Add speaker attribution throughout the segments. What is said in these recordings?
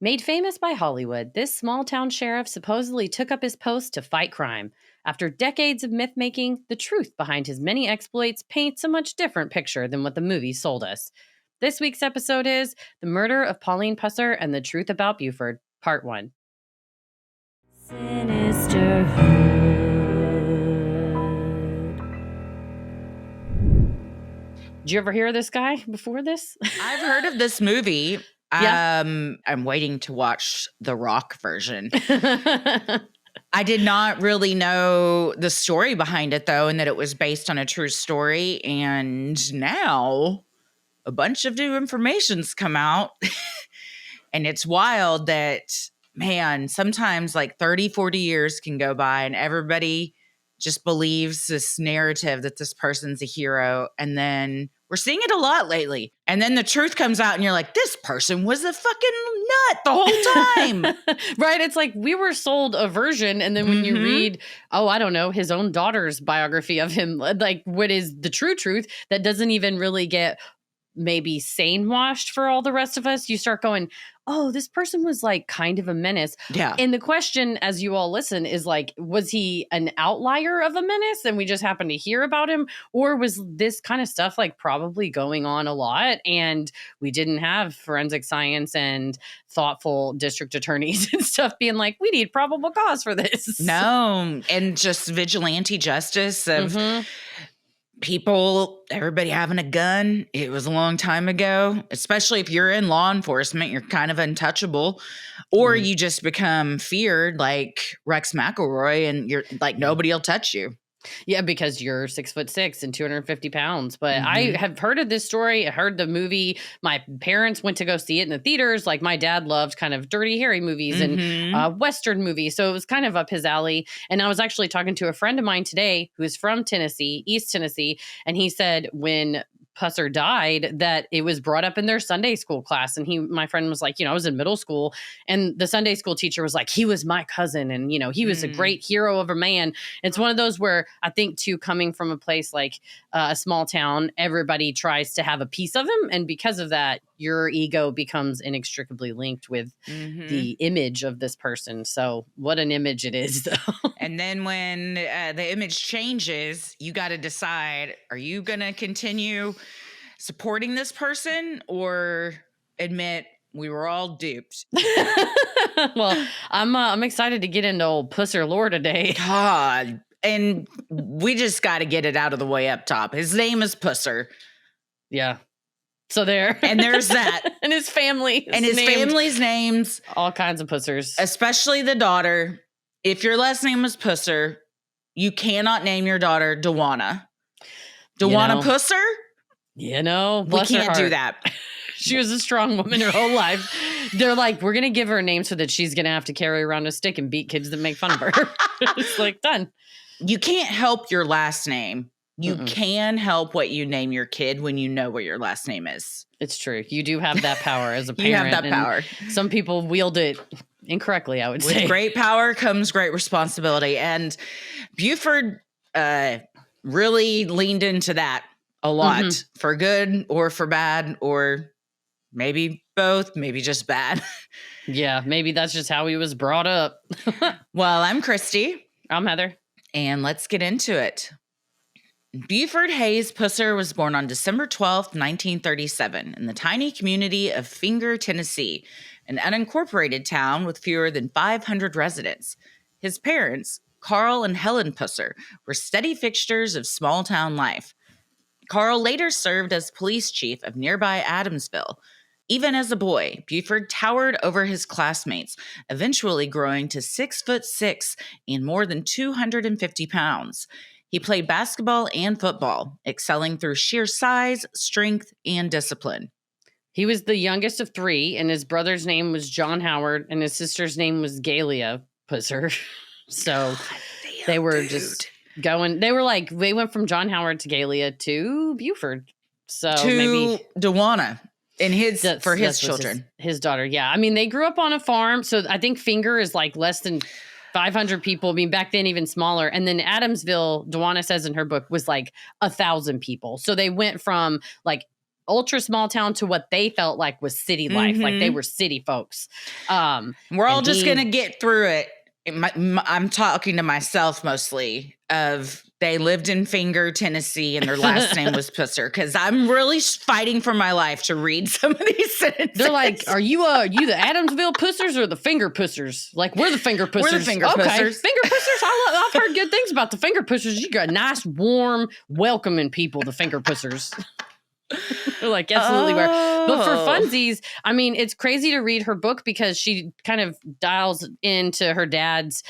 Speaker 1: Made famous by Hollywood, this small-town sheriff supposedly took up his post to fight crime. After decades of myth-making, the truth behind his many exploits paints a much different picture than what the movies sold us. This week's episode is The Murder of Pauline Pusser and the Truth About Buford, Part 1. Sinisterhood. Did you ever hear of this guy before this?
Speaker 2: I've heard of this movie.
Speaker 1: Yeah.
Speaker 2: I'm waiting to watch the Rock version. I did not really know the story behind it, though, and that it was based on a true story. And now a bunch of new information's come out. And it's wild that, man, sometimes like 30, 40 years can go by and everybody just believes this narrative that this person's a hero. And then we're seeing it a lot lately. And then the truth comes out and you're like, this person was a fucking nut the whole time.
Speaker 1: Right. It's like we were sold a version. And then when you read, I don't know, his own daughter's biography of him, like what is the true truth that doesn't even really get maybe sane washed for all the rest of us, you start going, oh, this person was like kind of a menace.
Speaker 2: Yeah.
Speaker 1: And the question, as you all listen, is like, was he an outlier of a menace and we just happened to hear about him? Or was this kind of stuff like probably going on a lot and we didn't have forensic science and thoughtful district attorneys and stuff being like, we need probable cause for this?
Speaker 2: No. And just vigilante justice of people, everybody having a gun. It was a long time ago, especially if you're in law enforcement, you're kind of untouchable, or you just become feared like Rex McElroy and you're like, nobody will touch you.
Speaker 1: Yeah, because you're 6'6" and 250 pounds. But I have heard of this story. I heard the movie. My parents went to go see it in the theaters. Like my dad loved kind of Dirty Harry movies and Western movies. So it was kind of up his alley. And I was actually talking to a friend of mine today who is from Tennessee, East Tennessee. And he said when Pusser died that it was brought up in their Sunday school class. And my friend was like, I was in middle school and the Sunday school teacher was like, he was my cousin. And, he was a great hero of a man. It's one of those where I think too, coming from a place like a small town, everybody tries to have a piece of him. And because of that, your ego becomes inextricably linked with the image of this person. So what an image it is, though.
Speaker 2: And then when the image changes, you got to decide, are you going to continue supporting this person or admit we were all duped?
Speaker 1: Well, I'm excited to get into old Pusser lore today.
Speaker 2: God. And we just got to get it out of the way up top. His name is Pusser.
Speaker 1: Yeah. So there.
Speaker 2: And there's that.
Speaker 1: And his family.
Speaker 2: And his family's names.
Speaker 1: All kinds of Pussers.
Speaker 2: Especially the daughter. If your last name is Pusser, you cannot name your daughter Dewana. Dewana Pusser?
Speaker 1: Bless
Speaker 2: we
Speaker 1: her
Speaker 2: can't
Speaker 1: heart.
Speaker 2: do that.
Speaker 1: She was a strong woman her whole life. They're like, we're going to give her a name so that she's going to have to carry around a stick and beat kids that make fun of her. It's like, done.
Speaker 2: You can't help your last name. You can help what you name your kid when you know what your last name is.
Speaker 1: It's true. You do have that power as a parent.
Speaker 2: You have that power.
Speaker 1: Some people wield it incorrectly, I would say.
Speaker 2: With great power comes great responsibility. And Buford really leaned into that a lot, for good or for bad, or maybe both, maybe just bad.
Speaker 1: Yeah, maybe that's just how he was brought up.
Speaker 2: Well, I'm Christy.
Speaker 1: I'm Heather.
Speaker 2: And let's get into it. Buford Hayes Pusser was born on December 12th, 1937, in the tiny community of Finger, Tennessee, an unincorporated town with fewer than 500 residents. His parents, Carl and Helen Pusser, were steady fixtures of small-town life. Carl later served as police chief of nearby Adamsville. Even as a boy, Buford towered over his classmates, eventually growing to 6'6" and more than 250 pounds. He played basketball and football, excelling through sheer size, strength, and discipline.
Speaker 1: He was the youngest of three, and his brother's name was John Howard, and his sister's name was Galia Pusser. So they were just going. They went from John Howard to Galia to Buford. So
Speaker 2: to
Speaker 1: maybe
Speaker 2: Dewana. And his children.
Speaker 1: His daughter, yeah. I mean, they grew up on a farm, so I think Finger is like less than 500 people. I mean, back then, even smaller. And then Adamsville, Dewana says in her book, was like 1,000 people. So they went from like ultra small town to what they felt like was city life. Like they were city folks.
Speaker 2: We're all just going to get through it. I'm talking to myself mostly of they lived in Finger, Tennessee, and their last name was Pusser, because I'm really fighting for my life to read some of these sentences.
Speaker 1: They're like, are you the Adamsville Pussers or the Finger Pussers? Like, we're the Finger Pussers.
Speaker 2: We're the Finger Pussers.
Speaker 1: Finger Pussers. I've heard good things about the Finger Pussers. You got nice, warm, welcoming people, the Finger Pussers. They're like, absolutely were. But for funsies, I mean, it's crazy to read her book because she kind of dials into her dad's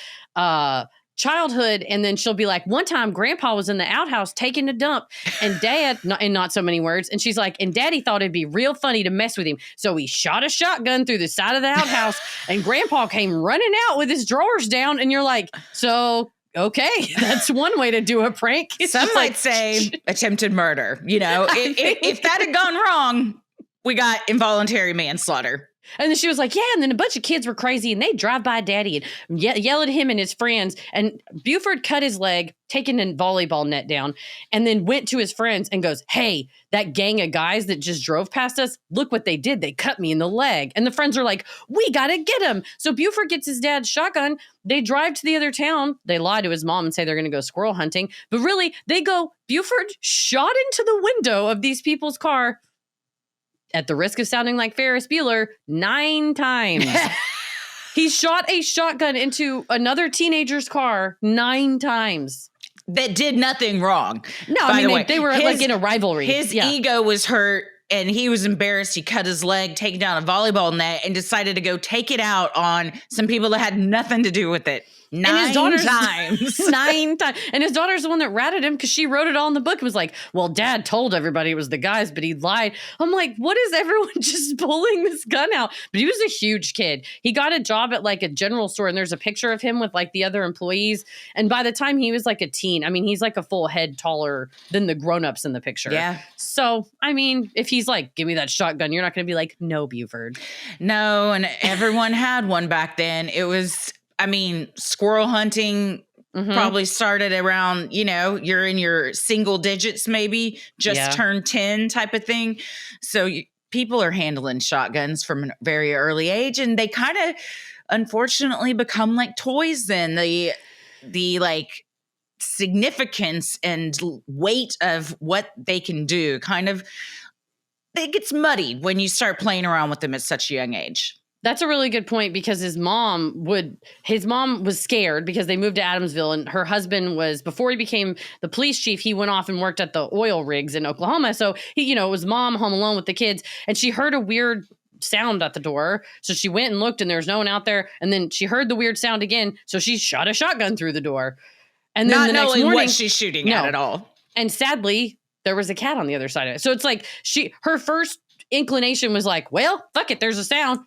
Speaker 1: childhood, and then she'll be like, one time Grandpa was in the outhouse taking a dump, and Dad, in not so many words, and she's like, and Daddy thought it'd be real funny to mess with him, so he shot a shotgun through the side of the outhouse, and Grandpa came running out with his drawers down, and you're like, so okay, that's one way to do a prank.
Speaker 2: Some might say attempted murder. You know, if that had gone wrong, we got involuntary manslaughter.
Speaker 1: And then she was like, yeah, and then a bunch of kids were crazy, and they drive by Daddy and yell at him and his friends. And Buford cut his leg, taking a volleyball net down, and then went to his friends and goes, hey, that gang of guys that just drove past us, look what they did. They cut me in the leg. And the friends are like, we got to get him. So Buford gets his dad's shotgun. They drive to the other town. They lie to his mom and say they're going to go squirrel hunting. But really, they go, Buford shot into the window of these people's car, at the risk of sounding like Ferris Bueller, 9 times. He shot a shotgun into another teenager's car 9 times.
Speaker 2: That did nothing wrong.
Speaker 1: No, I mean, they were like in a rivalry.
Speaker 2: His ego was hurt, and he was embarrassed. He cut his leg, taking down a volleyball net, and decided to go take it out on some people that had nothing to do with it. 9 times.
Speaker 1: 9 times. And his daughter's the one that ratted him because she wrote it all in the book and was like, well, Dad told everybody it was the guys, but he lied. I'm like, what is everyone just pulling this gun out? But he was a huge kid. He got a job at like a general store, and there's a picture of him with like the other employees. And by the time he was like a teen, I mean, he's like a full head taller than the grown-ups in the picture.
Speaker 2: Yeah.
Speaker 1: So, I mean, if he's like, give me that shotgun, you're not going to be like, no, Buford.
Speaker 2: No, and everyone had one back then. It was... I mean, squirrel hunting probably started around, you know, you're in your single digits, maybe just turned 10 type of thing. So people are handling shotguns from a very early age, and they kind of unfortunately become like toys then. The like significance and weight of what they can do kind of, it gets muddied when you start playing around with them at such a young age.
Speaker 1: That's a really good point, because his mom was scared because they moved to Adamsville, and her husband was, before he became the police chief, he went off and worked at the oil rigs in Oklahoma. So he, you know, it was mom home alone with the kids, and she heard a weird sound at the door. So she went and looked, and there was no one out there. And then she heard the weird sound again. So she shot a shotgun through the door. And then the next morning,
Speaker 2: what she's shooting at all.
Speaker 1: And sadly, there was a cat on the other side of it. So it's like her first inclination was like, well, fuck it, there's a sound.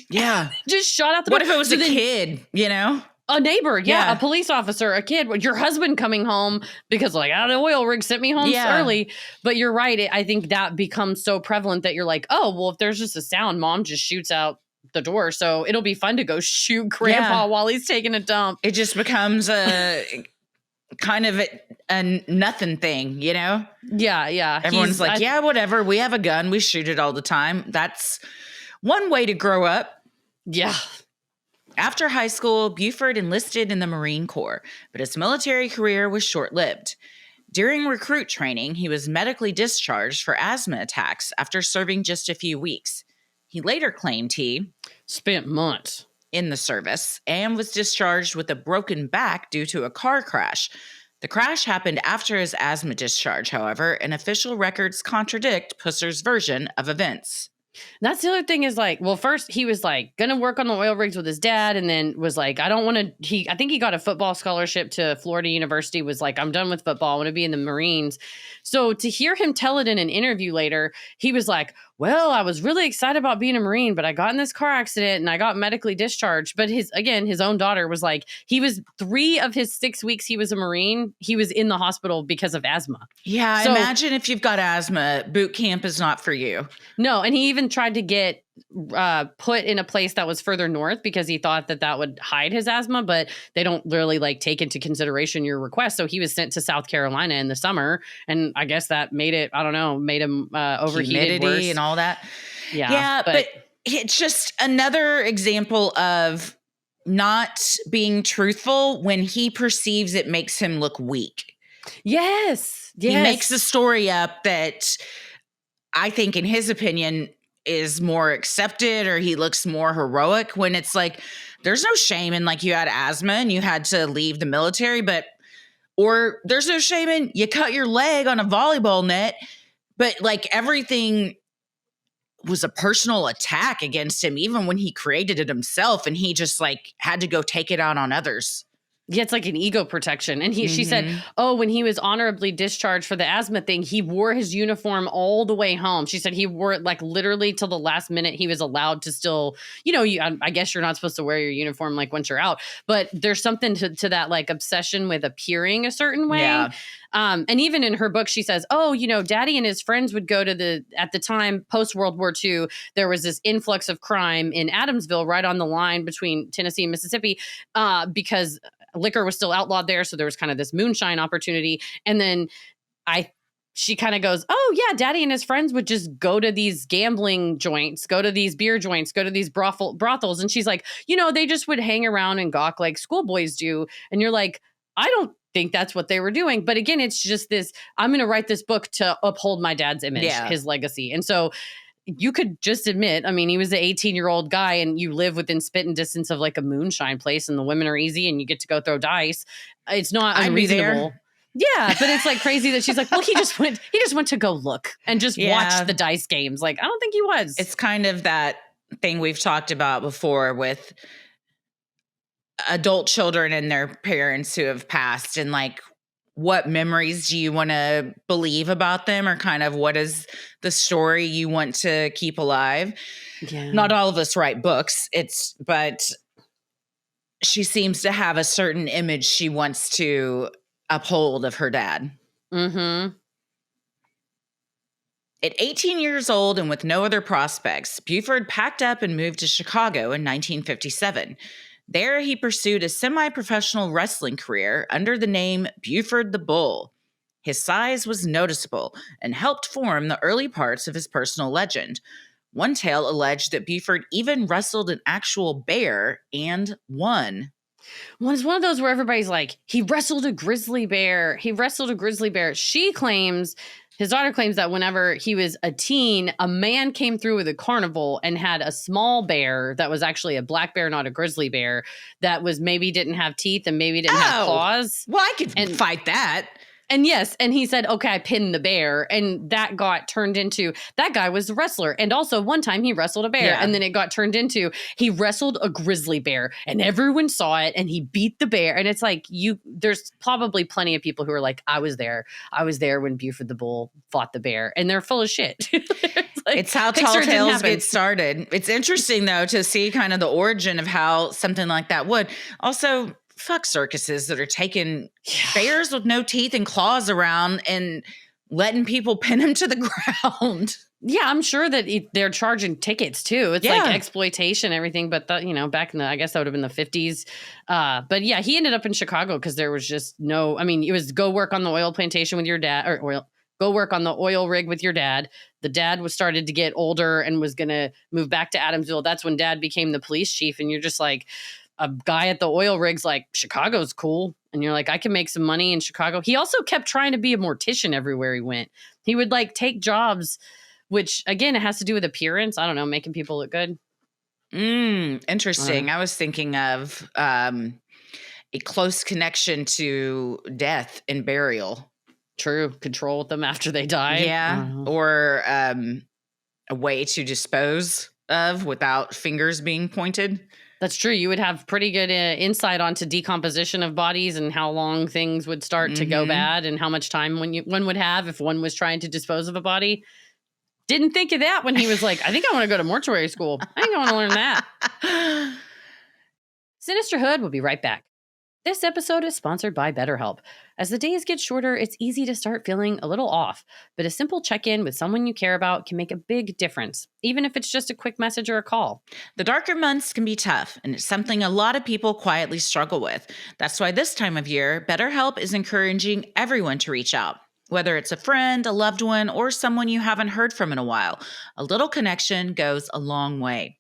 Speaker 2: Yeah.
Speaker 1: Just shot out the door.
Speaker 2: What if it was a kid, you know?
Speaker 1: A neighbor, a police officer, a kid, your husband coming home because like, the oil rig sent me home early. But you're right. I think that becomes so prevalent that you're like, oh, well, if there's just a sound, mom just shoots out the door. So it'll be fun to go shoot Grandpa while he's taking a dump.
Speaker 2: It just becomes a kind of a nothing thing, you know?
Speaker 1: Yeah.
Speaker 2: Everyone's like, whatever. We have a gun. We shoot it all the time. That's one way to grow up.
Speaker 1: Yeah.
Speaker 2: After high school, Buford enlisted in the Marine Corps, but his military career was short-lived. During recruit training, he was medically discharged for asthma attacks after serving just a few weeks. He later claimed he
Speaker 1: spent months
Speaker 2: in the service and was discharged with a broken back due to a car crash. The crash happened after his asthma discharge, however, and official records contradict Pusser's version of events.
Speaker 1: That's the other thing is like, well, first he was like going to work on the oil rigs with his dad, and then was like, I don't want to, I think he got a football scholarship to Florida University, was like, I'm done with football. I want to be in the Marines. So to hear him tell it in an interview later, he was like, well, I was really excited about being a Marine, but I got in this car accident and I got medically discharged. But his own daughter was like, he was 3 of his 6 weeks he was a Marine, he was in the hospital because of asthma.
Speaker 2: Yeah, so, imagine if you've got asthma, boot camp is not for you.
Speaker 1: No, and he even tried to get put in a place that was further north because he thought that would hide his asthma, but they don't really like take into consideration your request. So he was sent to South Carolina in the summer, and I guess that made it, I don't know, made him overheated,
Speaker 2: humidity
Speaker 1: worse.
Speaker 2: and all that.
Speaker 1: Yeah,
Speaker 2: but it's just another example of not being truthful when he perceives it makes him look weak.
Speaker 1: Yes.
Speaker 2: He makes a story up that I think, in his opinion, is more accepted, or he looks more heroic, when it's like, there's no shame in like you had asthma and you had to leave the military, or there's no shame in you cut your leg on a volleyball net, but like everything was a personal attack against him, even when he created it himself, and he just like had to go take it out on others.
Speaker 1: Yeah, it's like an ego protection. And she said, oh, when he was honorably discharged for the asthma thing, he wore his uniform all the way home. She said he wore it like literally till the last minute he was allowed to still, I guess you're not supposed to wear your uniform like once you're out, but there's something to that like obsession with appearing a certain way.
Speaker 2: Yeah.
Speaker 1: And even in her book, she says, Daddy and his friends would go to at the time, post World War II, there was this influx of crime in Adamsville, right on the line between Tennessee and Mississippi, because liquor was still outlawed there. So there was kind of this moonshine opportunity. And then she kind of goes, oh yeah, Daddy and his friends would just go to these gambling joints, go to these beer joints, go to these brothels. And she's like, they just would hang around and gawk like schoolboys do. And you're like, I don't think that's what they were doing. But again, it's just this, I'm going to write this book to uphold my dad's image, his legacy. And so you could just admit, I mean, he was an 18-year-old guy and you live within spitting distance of like a moonshine place and the women are easy and you get to go throw dice. It's not unreasonable. Yeah, but it's like crazy that she's like, well, he just went to go look and just watch the dice games. Like, I don't think he was.
Speaker 2: It's kind of that thing we've talked about before with adult children and their parents who have passed, and like, what memories do you want to believe about them, or kind of what is the story you want to keep alive? Yeah. Not all of us write books, but she seems to have a certain image she wants to uphold of her dad.
Speaker 1: Mm-hmm.
Speaker 2: At 18 years old and with no other prospects, Buford packed up and moved to Chicago in 1957. There, he pursued a semi-professional wrestling career under the name Buford the Bull. His size was noticeable and helped form the early parts of his personal legend. One tale alleged that Buford even wrestled an actual bear and won.
Speaker 1: Well, it's one of those where everybody's like, he wrestled a grizzly bear. His daughter claims that whenever he was a teen, a man came through with a carnival and had a small bear that was actually a black bear, not a grizzly bear, that was maybe didn't have teeth and maybe didn't have claws.
Speaker 2: Well, I could fight that.
Speaker 1: And yes, and he said, okay, I pinned the bear. And that got turned into, that guy was a wrestler. And also one time he wrestled a bear. Yeah. And then it got turned into, he wrestled a grizzly bear. And everyone saw it and he beat the bear. And it's like, there's probably plenty of people who are like, I was there. I was there when Buford the Bull fought the bear. And they're full of shit.
Speaker 2: It's how tall tales get started. It's interesting, though, to see kind of the origin of how something like that would. Also, fuck circuses that are taking bears with no teeth and claws around and letting people pin them to the ground.
Speaker 1: Yeah, I'm sure that they're charging tickets too. It's like exploitation, everything. But back in I guess that would have been the 50s. But yeah, he ended up in Chicago because there was just it was go work on the oil plantation with your dad, go work on the oil rig with your dad. The dad was started to get older and was going to move back to Adamsville. That's when dad became the police chief. And you're just like, a guy at the oil rig's like, Chicago's cool. And you're like, I can make some money in Chicago. He also kept trying to be a mortician everywhere he went. He would like take jobs, which again, it has to do with appearance. I don't know, making people look good.
Speaker 2: Interesting. I was thinking of a close connection to death and burial.
Speaker 1: True. Control them after they die.
Speaker 2: Yeah. Or a way to dispose of without fingers being pointed.
Speaker 1: That's true. You would have pretty good insight onto decomposition of bodies and how long things would start to go bad and how much time one would have if one was trying to dispose of a body. Didn't think of that when he was like, I think I want to go to mortuary school. I think I want to learn that. Sinisterhood will be right back. This episode is sponsored by BetterHelp. As the days get shorter, it's easy to start feeling a little off, but a simple check-in with someone you care about can make a big difference, even if it's just a quick message or a call.
Speaker 2: The darker months can be tough, and it's something a lot of people quietly struggle with. That's why this time of year, BetterHelp is encouraging everyone to reach out. Whether it's a friend, a loved one, or someone you haven't heard from in a while, a little connection goes a long way.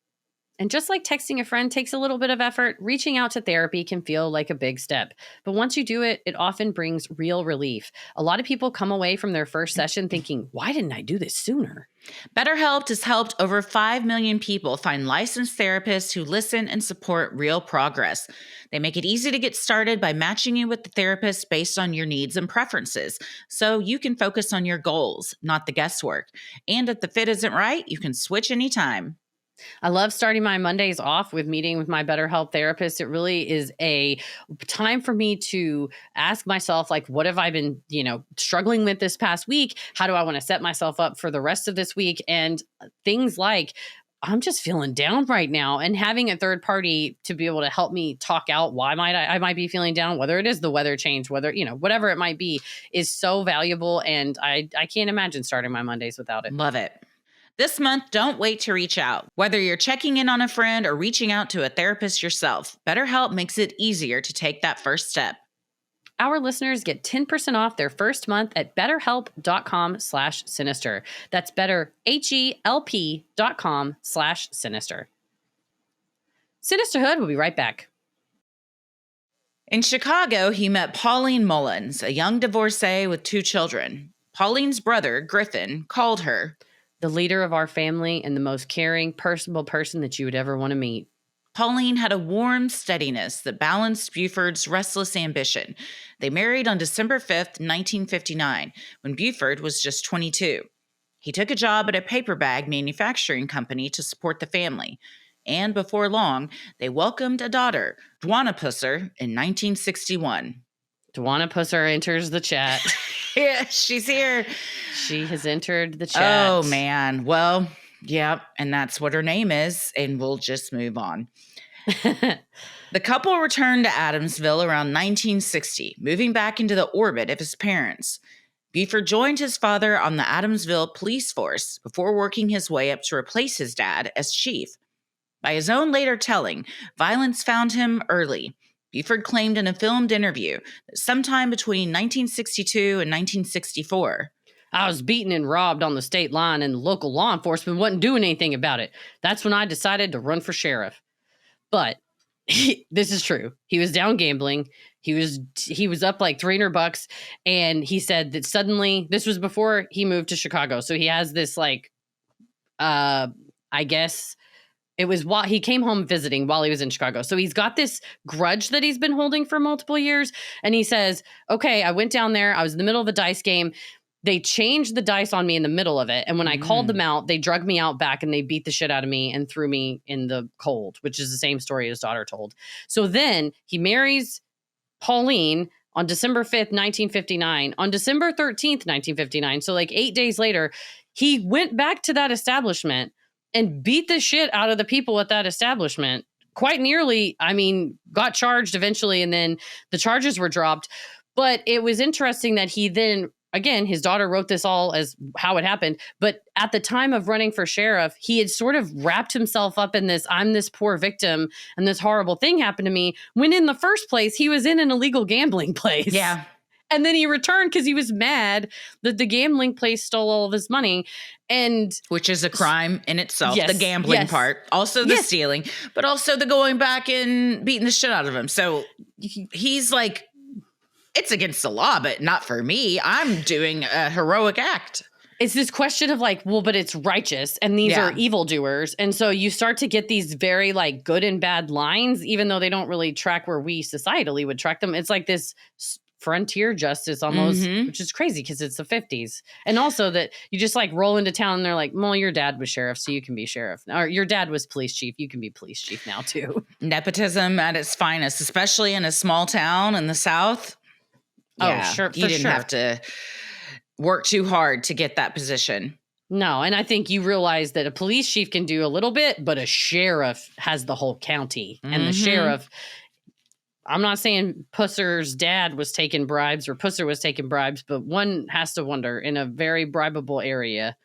Speaker 1: And just like texting a friend takes a little bit of effort, reaching out to therapy can feel like a big step. But once you do it, it often brings real relief. A lot of people come away from their first session thinking, why didn't I do this sooner?
Speaker 2: BetterHelp has helped over 5 million people find licensed therapists who listen and support real progress. They make it easy to get started by matching you with the therapist based on your needs and preferences, so you can focus on your goals, not the guesswork. And if the fit isn't right, you can switch anytime.
Speaker 1: I love starting my Mondays off with meeting with my BetterHelp therapist. It really is a time for me to ask myself, like, what have I been, struggling with this past week? How do I want to set myself up for the rest of this week? And things like, I'm just feeling down right now, and having a third party to be able to help me talk out why I might be feeling down, whether it is the weather change, whether, whatever it might be, is so valuable. And I can't imagine starting my Mondays without it.
Speaker 2: Love it. This month, don't wait to reach out. Whether you're checking in on a friend or reaching out to a therapist yourself, BetterHelp makes it easier to take that first step.
Speaker 1: Our listeners get 10% off their first month at betterhelp.com/sinister. That's betterhelp.com/sinister. Sinisterhood will be right back.
Speaker 2: In Chicago, he met Pauline Mullins, a young divorcee with 2 children. Pauline's brother, Griffin, called her
Speaker 1: the leader of our family and the most caring, personable person that you would ever want to meet.
Speaker 2: Pauline had a warm steadiness that balanced Buford's restless ambition. They married on December 5th, 1959, when Buford was just 22. He took a job at a paper bag manufacturing company to support the family. And before long, they welcomed a daughter, Dwana Pusser, in 1961.
Speaker 1: Dwana Pusser enters the chat.
Speaker 2: Yeah, she's here.
Speaker 1: She has entered the chat.
Speaker 2: Oh, man. Well, yeah, and that's what her name is, and we'll just move on. The couple returned to Adamsville around 1960, moving back into the orbit of his parents. Buford joined his father on the Adamsville police force before working his way up to replace his dad as chief. By his own later telling, violence found him early. Buford claimed in a filmed interview that sometime between 1962 and 1964,
Speaker 1: I was beaten and robbed on the state line, and the local law enforcement wasn't doing anything about it. That's when I decided to run for sheriff. But this is true. He was down gambling. He was up like $300, and he said that suddenly, this was before he moved to Chicago. So he has this I guess it was while he came home visiting while he was in Chicago. So he's got this grudge that he's been holding for multiple years. And he says, okay, I went down there. I was in the middle of a dice game. They changed the dice on me in the middle of it. And when I called them out, they drug me out back and they beat the shit out of me and threw me in the cold, which is the same story his daughter told. So then he marries Pauline on December 5th, 1959. On December 13th, 1959, so like 8 days later, he went back to that establishment and beat the shit out of the people at that establishment. Quite nearly, got charged eventually, and then the charges were dropped. But it was interesting that he then, again, his daughter wrote this all as how it happened. But at the time of running for sheriff, he had sort of wrapped himself up in this, I'm this poor victim and this horrible thing happened to me, when in the first place, he was in an illegal gambling place.
Speaker 2: Yeah.
Speaker 1: And then he returned because he was mad that the gambling place stole all of his money.
Speaker 2: Which is a crime in itself,
Speaker 1: yes,
Speaker 2: the gambling part, also the stealing, but also the going back and beating the shit out of him. So he's like, it's against the law, but not for me. I'm doing a heroic act.
Speaker 1: It's this question of like, well, but it's righteous and these are evildoers. And so you start to get these very like good and bad lines, even though they don't really track where we societally would track them. It's like this frontier justice almost, which is crazy because it's the 50s. And also that you just like roll into town and they're like, well, your dad was sheriff, so you can be sheriff. Or your dad was police chief, you can be police chief now too.
Speaker 2: Nepotism at its finest, especially in a small town in the South.
Speaker 1: Yeah, oh, sure.
Speaker 2: You didn't have to work too hard to get that position.
Speaker 1: No, and I think you realize that a police chief can do a little bit, but a sheriff has the whole county. And the sheriff, I'm not saying Pusser's dad was taking bribes or Pusser was taking bribes, but one has to wonder in a very bribable area.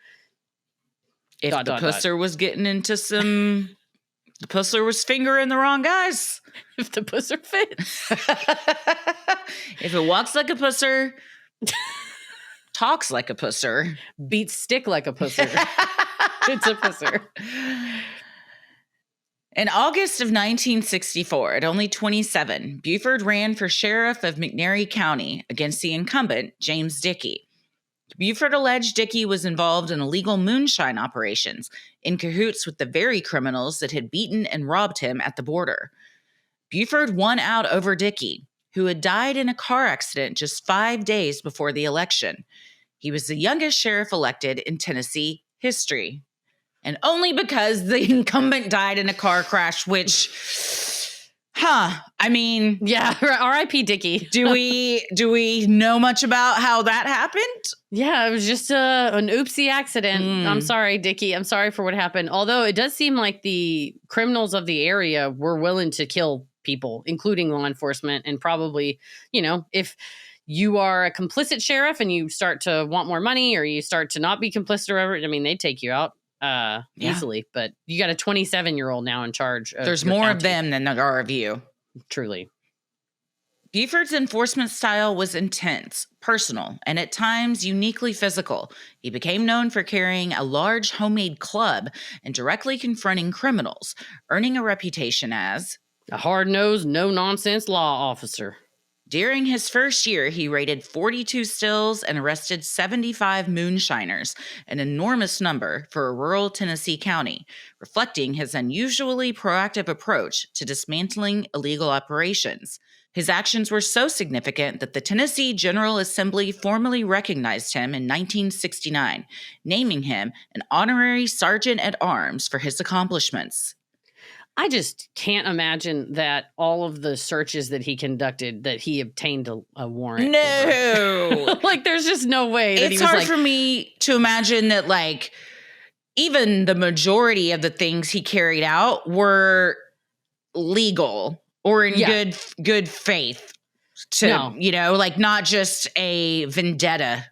Speaker 2: If the Pusser was getting into some, the Pusser was fingering the wrong guys.
Speaker 1: If the Pusser fits.
Speaker 2: If it walks like a Pusser, talks like a Pusser,
Speaker 1: beats stick like a Pusser, it's a Pusser.
Speaker 2: In August of 1964, at only 27, Buford ran for sheriff of McNairy County against the incumbent, James Dickey. Buford alleged Dickey was involved in illegal moonshine operations, in cahoots with the very criminals that had beaten and robbed him at the border. Buford won out over Dickey, who had died in a car accident just 5 days before the election. He was the youngest sheriff elected in Tennessee history. And only because the incumbent died in a car crash, which, I mean...
Speaker 1: Yeah, R.I.P. Dickey.
Speaker 2: Do we know much about how that happened?
Speaker 1: Yeah, it was just an oopsie accident. I'm sorry, Dickey. I'm sorry for what happened. Although it does seem like the criminals of the area were willing to kill people, including law enforcement. And probably, if you are a complicit sheriff and you start to want more money or you start to not be complicit or whatever, I mean, they take you out. Easily, but you got a 27-year-old now in charge.
Speaker 2: There's more of them than there are of you.
Speaker 1: Truly.
Speaker 2: Buford's enforcement style was intense, personal, and at times uniquely physical. He became known for carrying a large homemade club and directly confronting criminals, earning a reputation as
Speaker 1: a hard-nosed, no-nonsense law officer.
Speaker 2: During his first year, he raided 42 stills and arrested 75 moonshiners, an enormous number for a rural Tennessee county, reflecting his unusually proactive approach to dismantling illegal operations. His actions were so significant that the Tennessee General Assembly formally recognized him in 1969, naming him an honorary sergeant at arms for his accomplishments.
Speaker 1: I just can't imagine that all of the searches that he conducted that he obtained a warrant.
Speaker 2: No.
Speaker 1: Like, there's just no way that
Speaker 2: it's hard for me to imagine that, like, even the majority of the things he carried out were legal or in good faith to, like, not just a vendetta.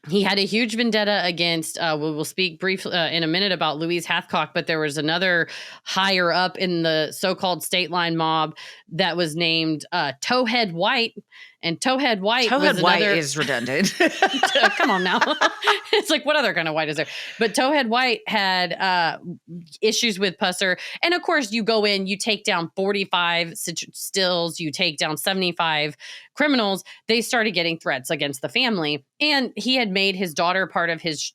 Speaker 1: He had a huge vendetta against, we'll speak briefly in a minute about Louise Hathcock, but there was another higher up in the so-called state line mob that was named Towhead White. And Towhead White
Speaker 2: is redundant.
Speaker 1: Come on now. It's like, what other kind of white is there? But Towhead White had issues with Pusser. And of course, you go in, you take down 45 stills, you take down 75 criminals. They started getting threats against the family. And he had made his daughter part of his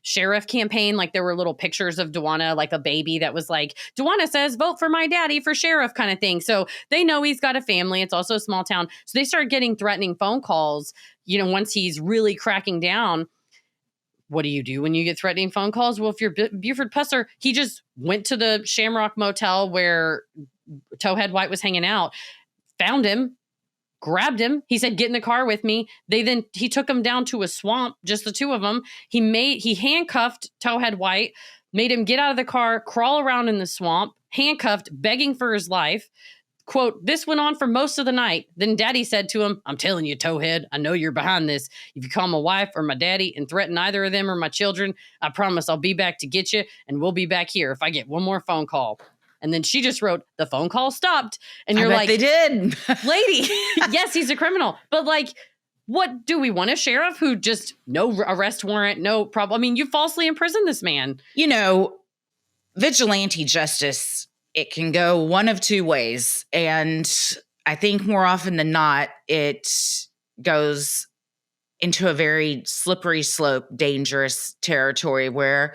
Speaker 1: sheriff campaign. Like, there were little pictures of Dewana, like a baby that was like, Dewana says, vote for my daddy for sheriff kind of thing. So they know he's got a family. It's also a small town. So they started getting threatening phone calls, once he's really cracking down. What do you do when you get threatening phone calls? Well, if you're Buford Pusser, he just went to the Shamrock Motel where Towhead White was hanging out, found him, grabbed him. He said, get in the car with me. He took him down to a swamp, just the two of them. He handcuffed Towhead White, made him get out of the car, crawl around in the swamp, handcuffed, begging for his life. Quote, this went on for most of the night. Then Daddy said to him, I'm telling you, Towhead, I know you're behind this. If you call my wife or my daddy and threaten either of them or my children, I promise I'll be back to get you, and we'll be back here if I get one more phone call. And then she just wrote, the phone call stopped. And you're like,
Speaker 2: they did.
Speaker 1: Lady, yes, he's a criminal. But, like, what do we want? A sheriff who just no arrest warrant, no problem? I mean, you falsely imprisoned this man.
Speaker 2: Vigilante justice, it can go one of two ways. And I think more often than not, it goes into a very slippery slope, dangerous territory where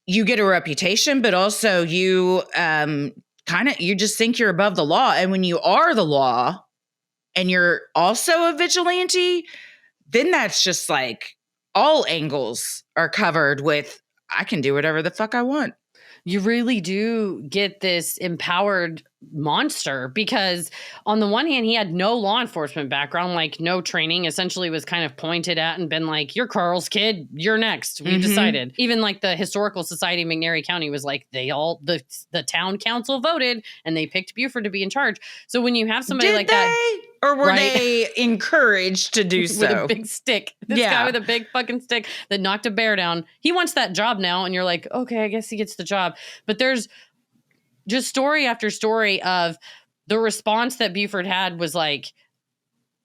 Speaker 2: you get a reputation, but also you you just think you're above the law. And when you are the law and you're also a vigilante, then that's just like all angles are covered with, I can do whatever the fuck I want.
Speaker 1: You really do get this empowered monster, because on the one hand, he had no law enforcement background, like no training, essentially was kind of pointed at and been like, you're Carl's kid, you're next. We've decided. Even like the Historical Society of McNairy County was like, the town council voted and they picked Buford to be in charge. So when you have somebody that,
Speaker 2: or were they encouraged to do so?
Speaker 1: With a big stick. This guy with a big fucking stick that knocked a bear down. He wants that job now. And you're like, okay, I guess he gets the job. But there's just story after story of the response that Buford had was like,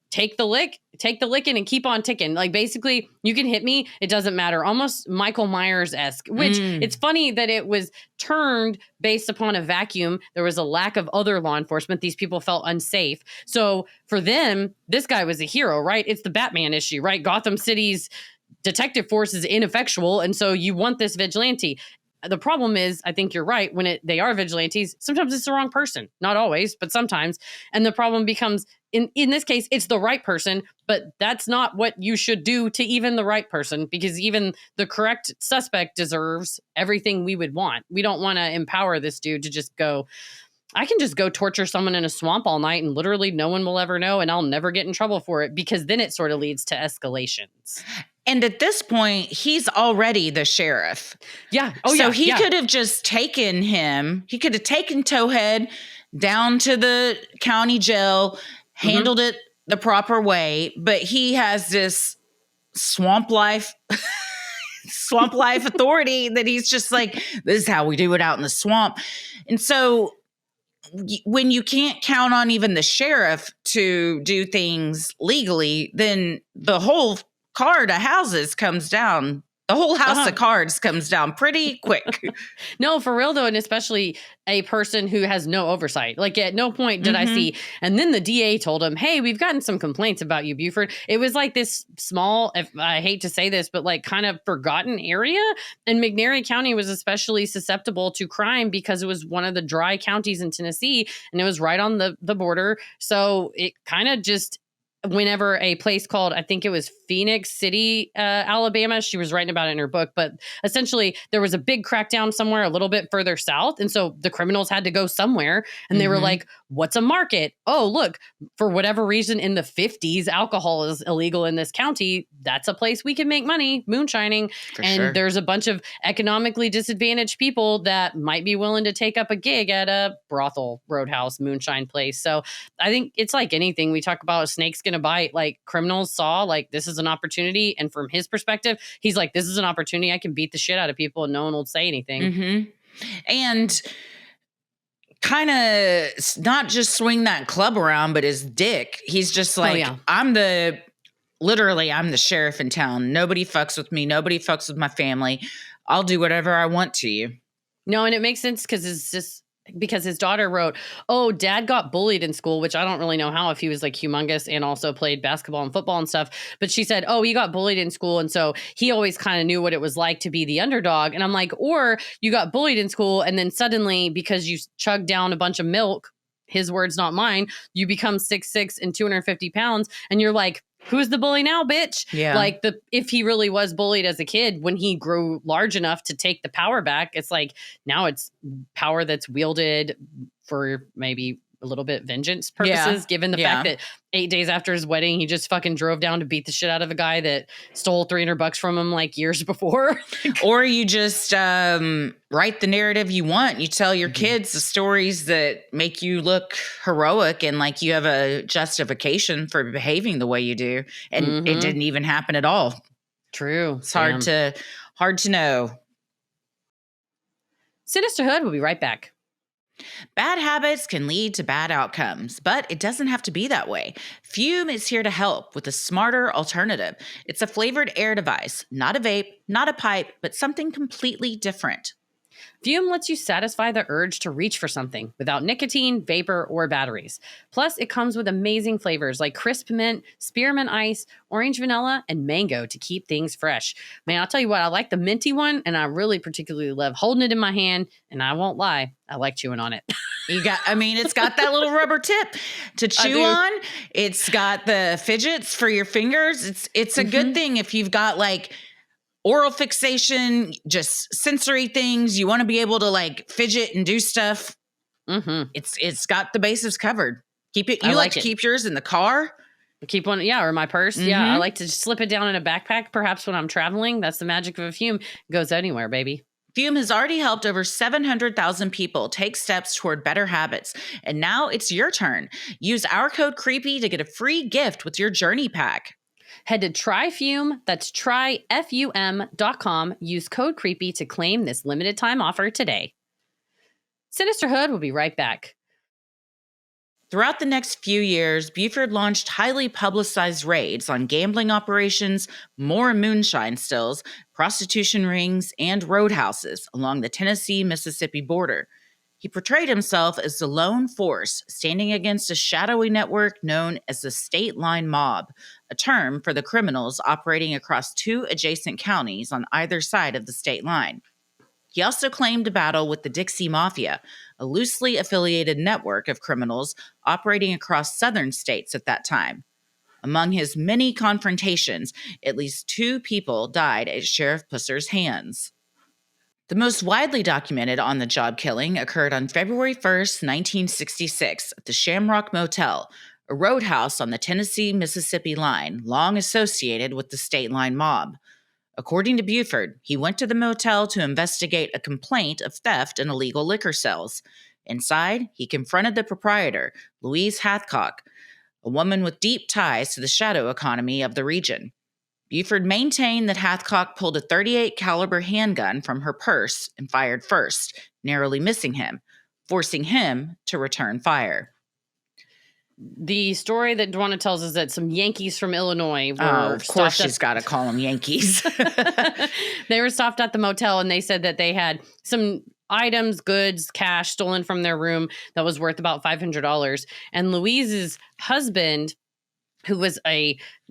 Speaker 1: take the licking and keep on ticking. Like, basically, you can hit me, it doesn't matter. Almost Michael Myers-esque, which it's funny that it was turned based upon a vacuum. There was a lack of other law enforcement. These people felt unsafe. So for them, this guy was a hero, right? It's the Batman issue, right? Gotham City's detective force is ineffectual. And so you want this vigilante. The problem is, I think you're right, when they are vigilantes, sometimes it's the wrong person. Not always, but sometimes. And the problem becomes, in this case, it's the right person, but that's not what you should do to even the right person, because even the correct suspect deserves everything we would want. We don't want to empower this dude to just go, I can just go torture someone in a swamp all night and literally no one will ever know and I'll never get in trouble for it, because then it sort of leads to escalations.
Speaker 2: And at this point, he's already the sheriff.
Speaker 1: Yeah.
Speaker 2: So he could have just taken him. He could have taken Towhead down to the county jail, handled it the proper way. But he has this swamp life authority that he's just like, this is how we do it out in the swamp. And so when you can't count on even the sheriff to do things legally, then the whole card of houses comes down. The whole house of cards comes down pretty quick.
Speaker 1: No, for real though, and especially a person who has no oversight. Like, at no point did I see. And then the DA told him, hey, we've gotten some complaints about you, Buford. It was like this small, I hate to say this, but like kind of forgotten area. And McNairy County was especially susceptible to crime because it was one of the dry counties in Tennessee and it was right on the border. So it kind of just, whenever a place called, I think it was Phoenix City, Alabama, she was writing about it in her book, but essentially there was a big crackdown somewhere a little bit further south. And so the criminals had to go somewhere and they were like, what's a market? Oh, look, for whatever reason in the 50s, alcohol is illegal in this county. That's a place we can make money, moonshining. There's a bunch of economically disadvantaged people that might be willing to take up a gig at a brothel, roadhouse, moonshine place. So I think it's like anything. We talk about a snake's going to bite. Like, criminals saw like, this is an opportunity. And from his perspective, he's like, this is an opportunity. I can beat the shit out of people and no one will say anything.
Speaker 2: And kind of not just swing that club around, but his dick. He's just like, I'm the sheriff in town. Nobody fucks with me. Nobody fucks with my family. I'll do whatever I want to you. No,
Speaker 1: and it makes sense because his daughter wrote, oh, dad got bullied in school, which I don't really know how, if he was like humongous and also played basketball and football and stuff. But she said, oh, he got bullied in school. And so he always kind of knew what it was like to be the underdog. And I'm like, or you got bullied in school and then suddenly, because you chugged down a bunch of milk, his words, not mine, you become 6'6" and 250 pounds. And you're like, who's the bully now, bitch?
Speaker 2: Yeah.
Speaker 1: Like, if he really was bullied as a kid, when he grew large enough to take the power back, it's like, now it's power that's wielded for maybe a little bit vengeance purposes, given the fact that 8 days after his wedding, he just fucking drove down to beat the shit out of a guy that stole $300 from him like years before.
Speaker 2: Or you just write the narrative you want. You tell your kids the stories that make you look heroic and like you have a justification for behaving the way you do. And it didn't even happen at all.
Speaker 1: True.
Speaker 2: It's hard to know.
Speaker 1: Sinisterhood will be right back.
Speaker 2: Bad habits can lead to bad outcomes, but it doesn't have to be that way. Fume is here to help with a smarter alternative. It's a flavored air device, not a vape, not a pipe, but something completely different.
Speaker 1: Fume lets you satisfy the urge to reach for something without nicotine, vapor, or batteries. Plus, it comes with amazing flavors like crisp mint, spearmint ice, orange vanilla, and mango to keep things fresh. Man, I'll tell you what, I like the minty one, and I really particularly love holding it in my hand, and I won't lie, I like chewing on it.
Speaker 2: It's got that little rubber tip to chew on. It's got the fidgets for your fingers. It's a good thing if you've got like oral fixation, just sensory things. You want to be able to like fidget and do stuff
Speaker 1: Mm-hmm.
Speaker 2: It's got the bases covered. Keep it.
Speaker 1: I
Speaker 2: You like
Speaker 1: like
Speaker 2: to
Speaker 1: it.
Speaker 2: keep yours in the car?
Speaker 1: Keep one, yeah, or my purse. Yeah, I like to just slip it down in a backpack, perhaps when I'm traveling. That's the magic of a fume. It goes anywhere, baby.
Speaker 2: Fume has already helped over 700,000 people take steps toward better habits. And now it's your turn. Use our code CREEPY to get a free gift with your journey pack.
Speaker 1: Head to TryFume, that's tryfum.com. Use code CREEPY to claim this limited time offer today. Sinisterhood will be right back.
Speaker 2: Throughout the next few years, Buford launched highly publicized raids on gambling operations, more moonshine stills, prostitution rings, and roadhouses along the Tennessee-Mississippi border. He portrayed himself as the lone force standing against a shadowy network known as the State Line Mob, a term for the criminals operating across 2 adjacent counties on either side of the state line. He also claimed a battle with the Dixie Mafia, a loosely affiliated network of criminals operating across southern states at that time. Among his many confrontations, at least 2 people died at Sheriff Pusser's hands. The most widely documented on-the-job killing occurred on February 1st, 1966, at the Shamrock Motel, a roadhouse on the Tennessee-Mississippi line, long associated with the State Line Mob. According to Buford, he went to the motel to investigate a complaint of theft and illegal liquor sales. Inside, he confronted the proprietor, Louise Hathcock, a woman with deep ties to the shadow economy of the region. Buford maintained that Hathcock pulled a .38 caliber handgun from her purse and fired first, narrowly missing him, forcing him to return fire.
Speaker 1: The story that Dwana tells is that some Yankees from Illinois were
Speaker 2: of course she's got to call them Yankees.
Speaker 1: They were stopped at the motel, and they said that they had some items, goods, cash stolen from their room that was worth about $500. And Louise's husband, who was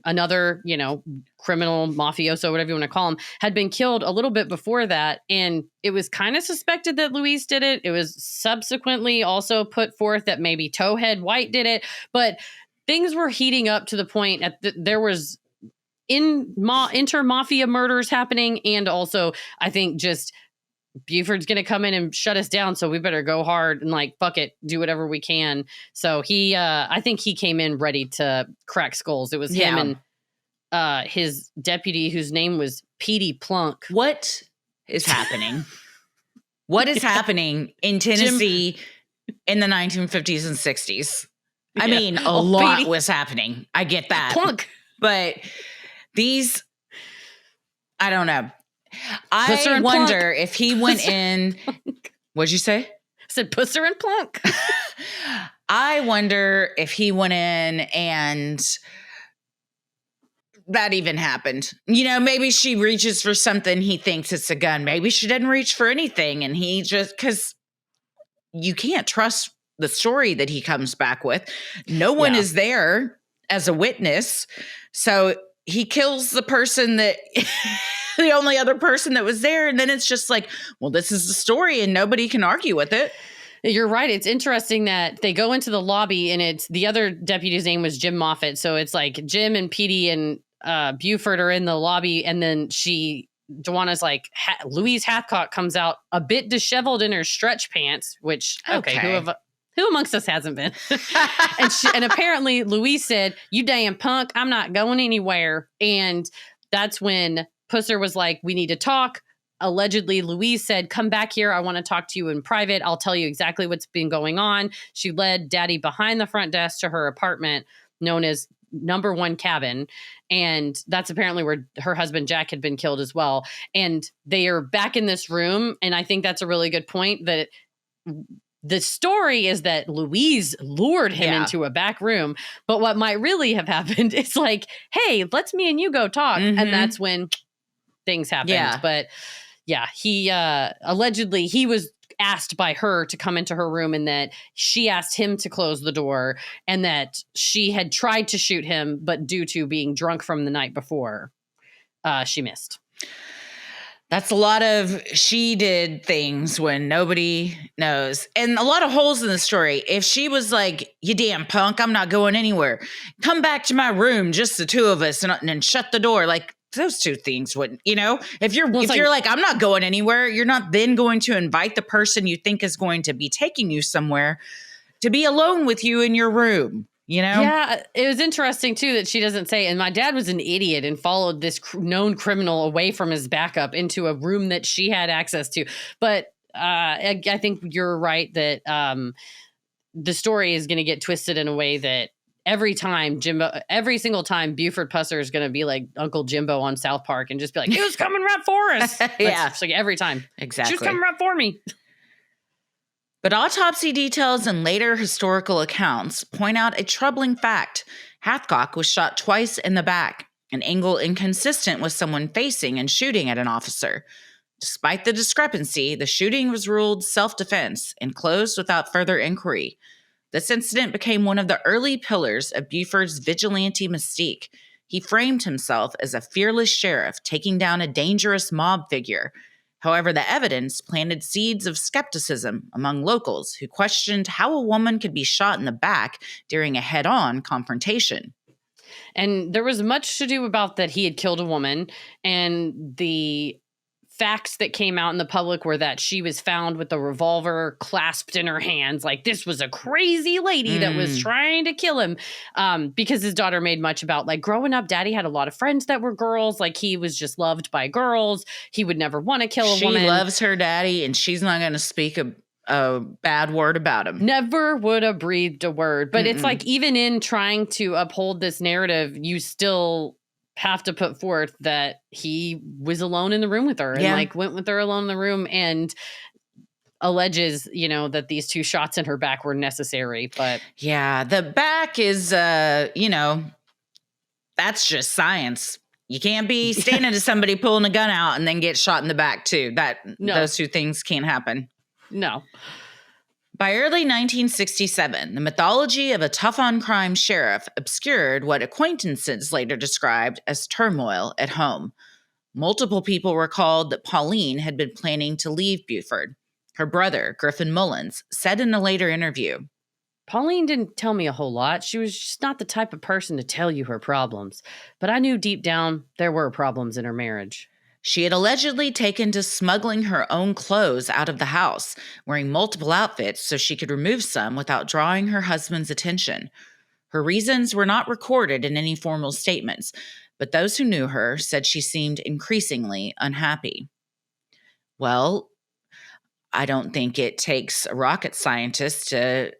Speaker 1: another, criminal, mafioso, whatever you want to call him, had been killed a little bit before that. And it was kind of suspected that Louise did it. It was subsequently also put forth that maybe Towhead White did it. But things were heating up to the point there was inter-mafia murders happening. And also, I think just Buford's going to come in and shut us down, so we better go hard and fuck it, do whatever we can. So I think he came in ready to crack skulls. It was him and his deputy, whose name was Petey Plunk.
Speaker 2: What is happening? What is happening in Tennessee in the 1950s and 60s? I mean, a lot Petey was happening. I get that.
Speaker 1: Plunk.
Speaker 2: But these, I don't know. I wonder if he went in. What'd you say?
Speaker 1: I said Pusser and Plunk.
Speaker 2: I wonder if he went in and that even happened. Maybe she reaches for something. He thinks it's a gun. Maybe she didn't reach for anything. And he because you can't trust the story that he comes back with. No one is there as a witness. So he kills the person that the only other person that was there. And then it's just well, this is the story and nobody can argue with it.
Speaker 1: You're right. It's interesting that they go into the lobby and it's the other deputy's name was Jim Moffitt. So it's Jim and Petey and Buford are in the lobby. And then Dewana's Louise Hathcock comes out a bit disheveled in her stretch pants, which, okay. Who amongst us hasn't been? and apparently Louise said, "You damn punk, I'm not going anywhere." And that's when Pusser was like, "We need to talk." Allegedly, Louise said, "Come back here. I want to talk to you in private. I'll tell you exactly what's been going on." She led Daddy behind the front desk to her apartment known as number 1 cabin. And that's apparently where her husband, Jack, had been killed as well. And they are back in this room. And I think that's a really good point that the story is that Louise lured him into a back room. But what might really have happened is hey, let's me and you go talk. Mm-hmm. And that's when things happened. Yeah. But he allegedly he was asked by her to come into her room and that she asked him to close the door and that she had tried to shoot him, but due to being drunk from the night before, she missed.
Speaker 2: That's a lot of she did things when nobody knows. And a lot of holes in the story. If she was "You damn punk, I'm not going anywhere. Come back to my room, just the 2 of us, and shut the door." those two things wouldn't, if you're
Speaker 1: Well,
Speaker 2: you're like, I'm not going anywhere, you're not then going to invite the person you think is going to be taking you somewhere to be alone with you in your room,
Speaker 1: Yeah, it was interesting too that she doesn't say, and my dad was an idiot and followed this known criminal away from his backup into a room that she had access to. But I think you're right that the story is going to get twisted in a way that every single time Buford Pusser is going to be like Uncle Jimbo on South Park and just be like, "It was coming right for us."
Speaker 2: Yeah,
Speaker 1: it's like every time.
Speaker 2: Exactly,
Speaker 1: she was coming right for me.
Speaker 2: But autopsy details and later historical accounts point out a troubling fact. Hathcock was shot twice in the back, an angle inconsistent with someone facing and shooting at an officer. Despite the discrepancy, the shooting was ruled self-defense and closed without further inquiry. This incident became one of the early pillars of Buford's vigilante mystique. He framed himself as a fearless sheriff taking down a dangerous mob figure. However, the evidence planted seeds of skepticism among locals who questioned how a woman could be shot in the back during a head-on confrontation.
Speaker 1: And there was much to do about that he had killed a woman, and the facts that came out in the public were that she was found with a revolver clasped in her hands. Like, this was a crazy lady that was trying to kill him. Because his daughter made much about, like, growing up, daddy had a lot of friends that were girls. Like, he was just loved by girls. He would never want to kill a woman.
Speaker 2: She loves her daddy, and she's not going to speak a bad word about him.
Speaker 1: Never would have breathed a word. But it's like, even in trying to uphold this narrative, you still have to put forth that he was alone in the room with her and like went with her alone in the room and alleges, that these two shots in her back were necessary. But
Speaker 2: yeah, the back is, that's just science. You can't be standing to somebody pulling a gun out and then get shot in the back too. Those two things can't happen.
Speaker 1: No.
Speaker 2: By early 1967, the mythology of a tough-on-crime sheriff obscured what acquaintances later described as turmoil at home. Multiple people recalled that Pauline had been planning to leave Buford. Her brother, Griffin Mullins, said in a later interview,
Speaker 1: "Pauline didn't tell me a whole lot. She was just not the type of person to tell you her problems. But I knew deep down there were problems in her marriage."
Speaker 2: She had allegedly taken to smuggling her own clothes out of the house, wearing multiple outfits so she could remove some without drawing her husband's attention. Her reasons were not recorded in any formal statements, but those who knew her said she seemed increasingly unhappy. Well, I don't think it takes a rocket scientist to,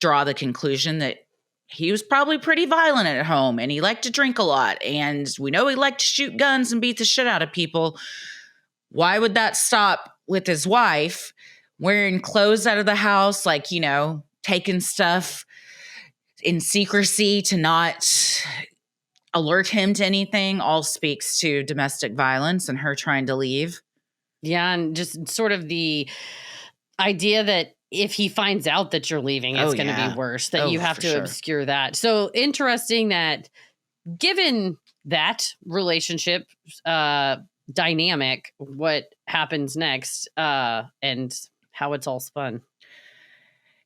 Speaker 2: draw the conclusion that he was probably pretty violent at home and he liked to drink a lot. And we know he liked to shoot guns and beat the shit out of people. Why would that stop with his wife wearing clothes out of the house, like, taking stuff in secrecy to not alert him to anything? All speaks to domestic violence and her trying to leave.
Speaker 1: Yeah, and just sort of the idea that if he finds out that you're leaving, it's going to be worse, that you have to obscure that. So interesting that given that relationship dynamic, what happens next and how it's all spun.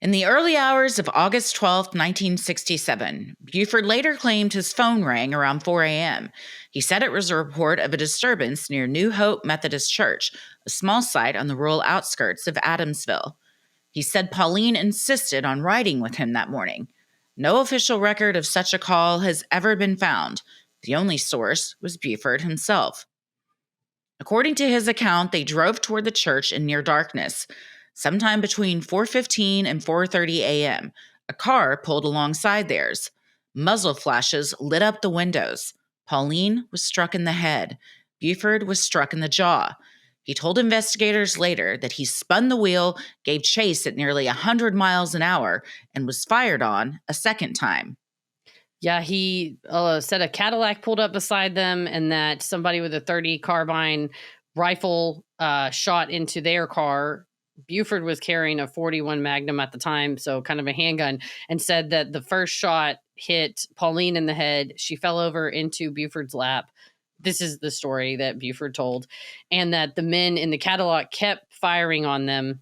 Speaker 2: In the early hours of August 12th, 1967, Buford later claimed his phone rang around 4 a.m. He said it was a report of a disturbance near New Hope Methodist Church, a small site on the rural outskirts of Adamsville. He said Pauline insisted on riding with him that morning. No official record of such a call has ever been found. The only source was Buford himself. According to his account, they drove toward the church in near darkness. Sometime between 4:15 and 4:30 a.m., a car pulled alongside theirs. Muzzle flashes lit up the windows. Pauline was struck in the head. Buford was struck in the jaw. He told investigators later that he spun the wheel, gave chase at nearly 100 miles an hour, and was fired on a second time.
Speaker 1: Yeah, he said a Cadillac pulled up beside them and that somebody with a .30 carbine rifle shot into their car. Buford was carrying a .41 Magnum at the time, so kind of a handgun, and said that the first shot hit Pauline in the head. She fell over into Buford's lap. This is the story that Buford told, and that the men in the Cadillac kept firing on them.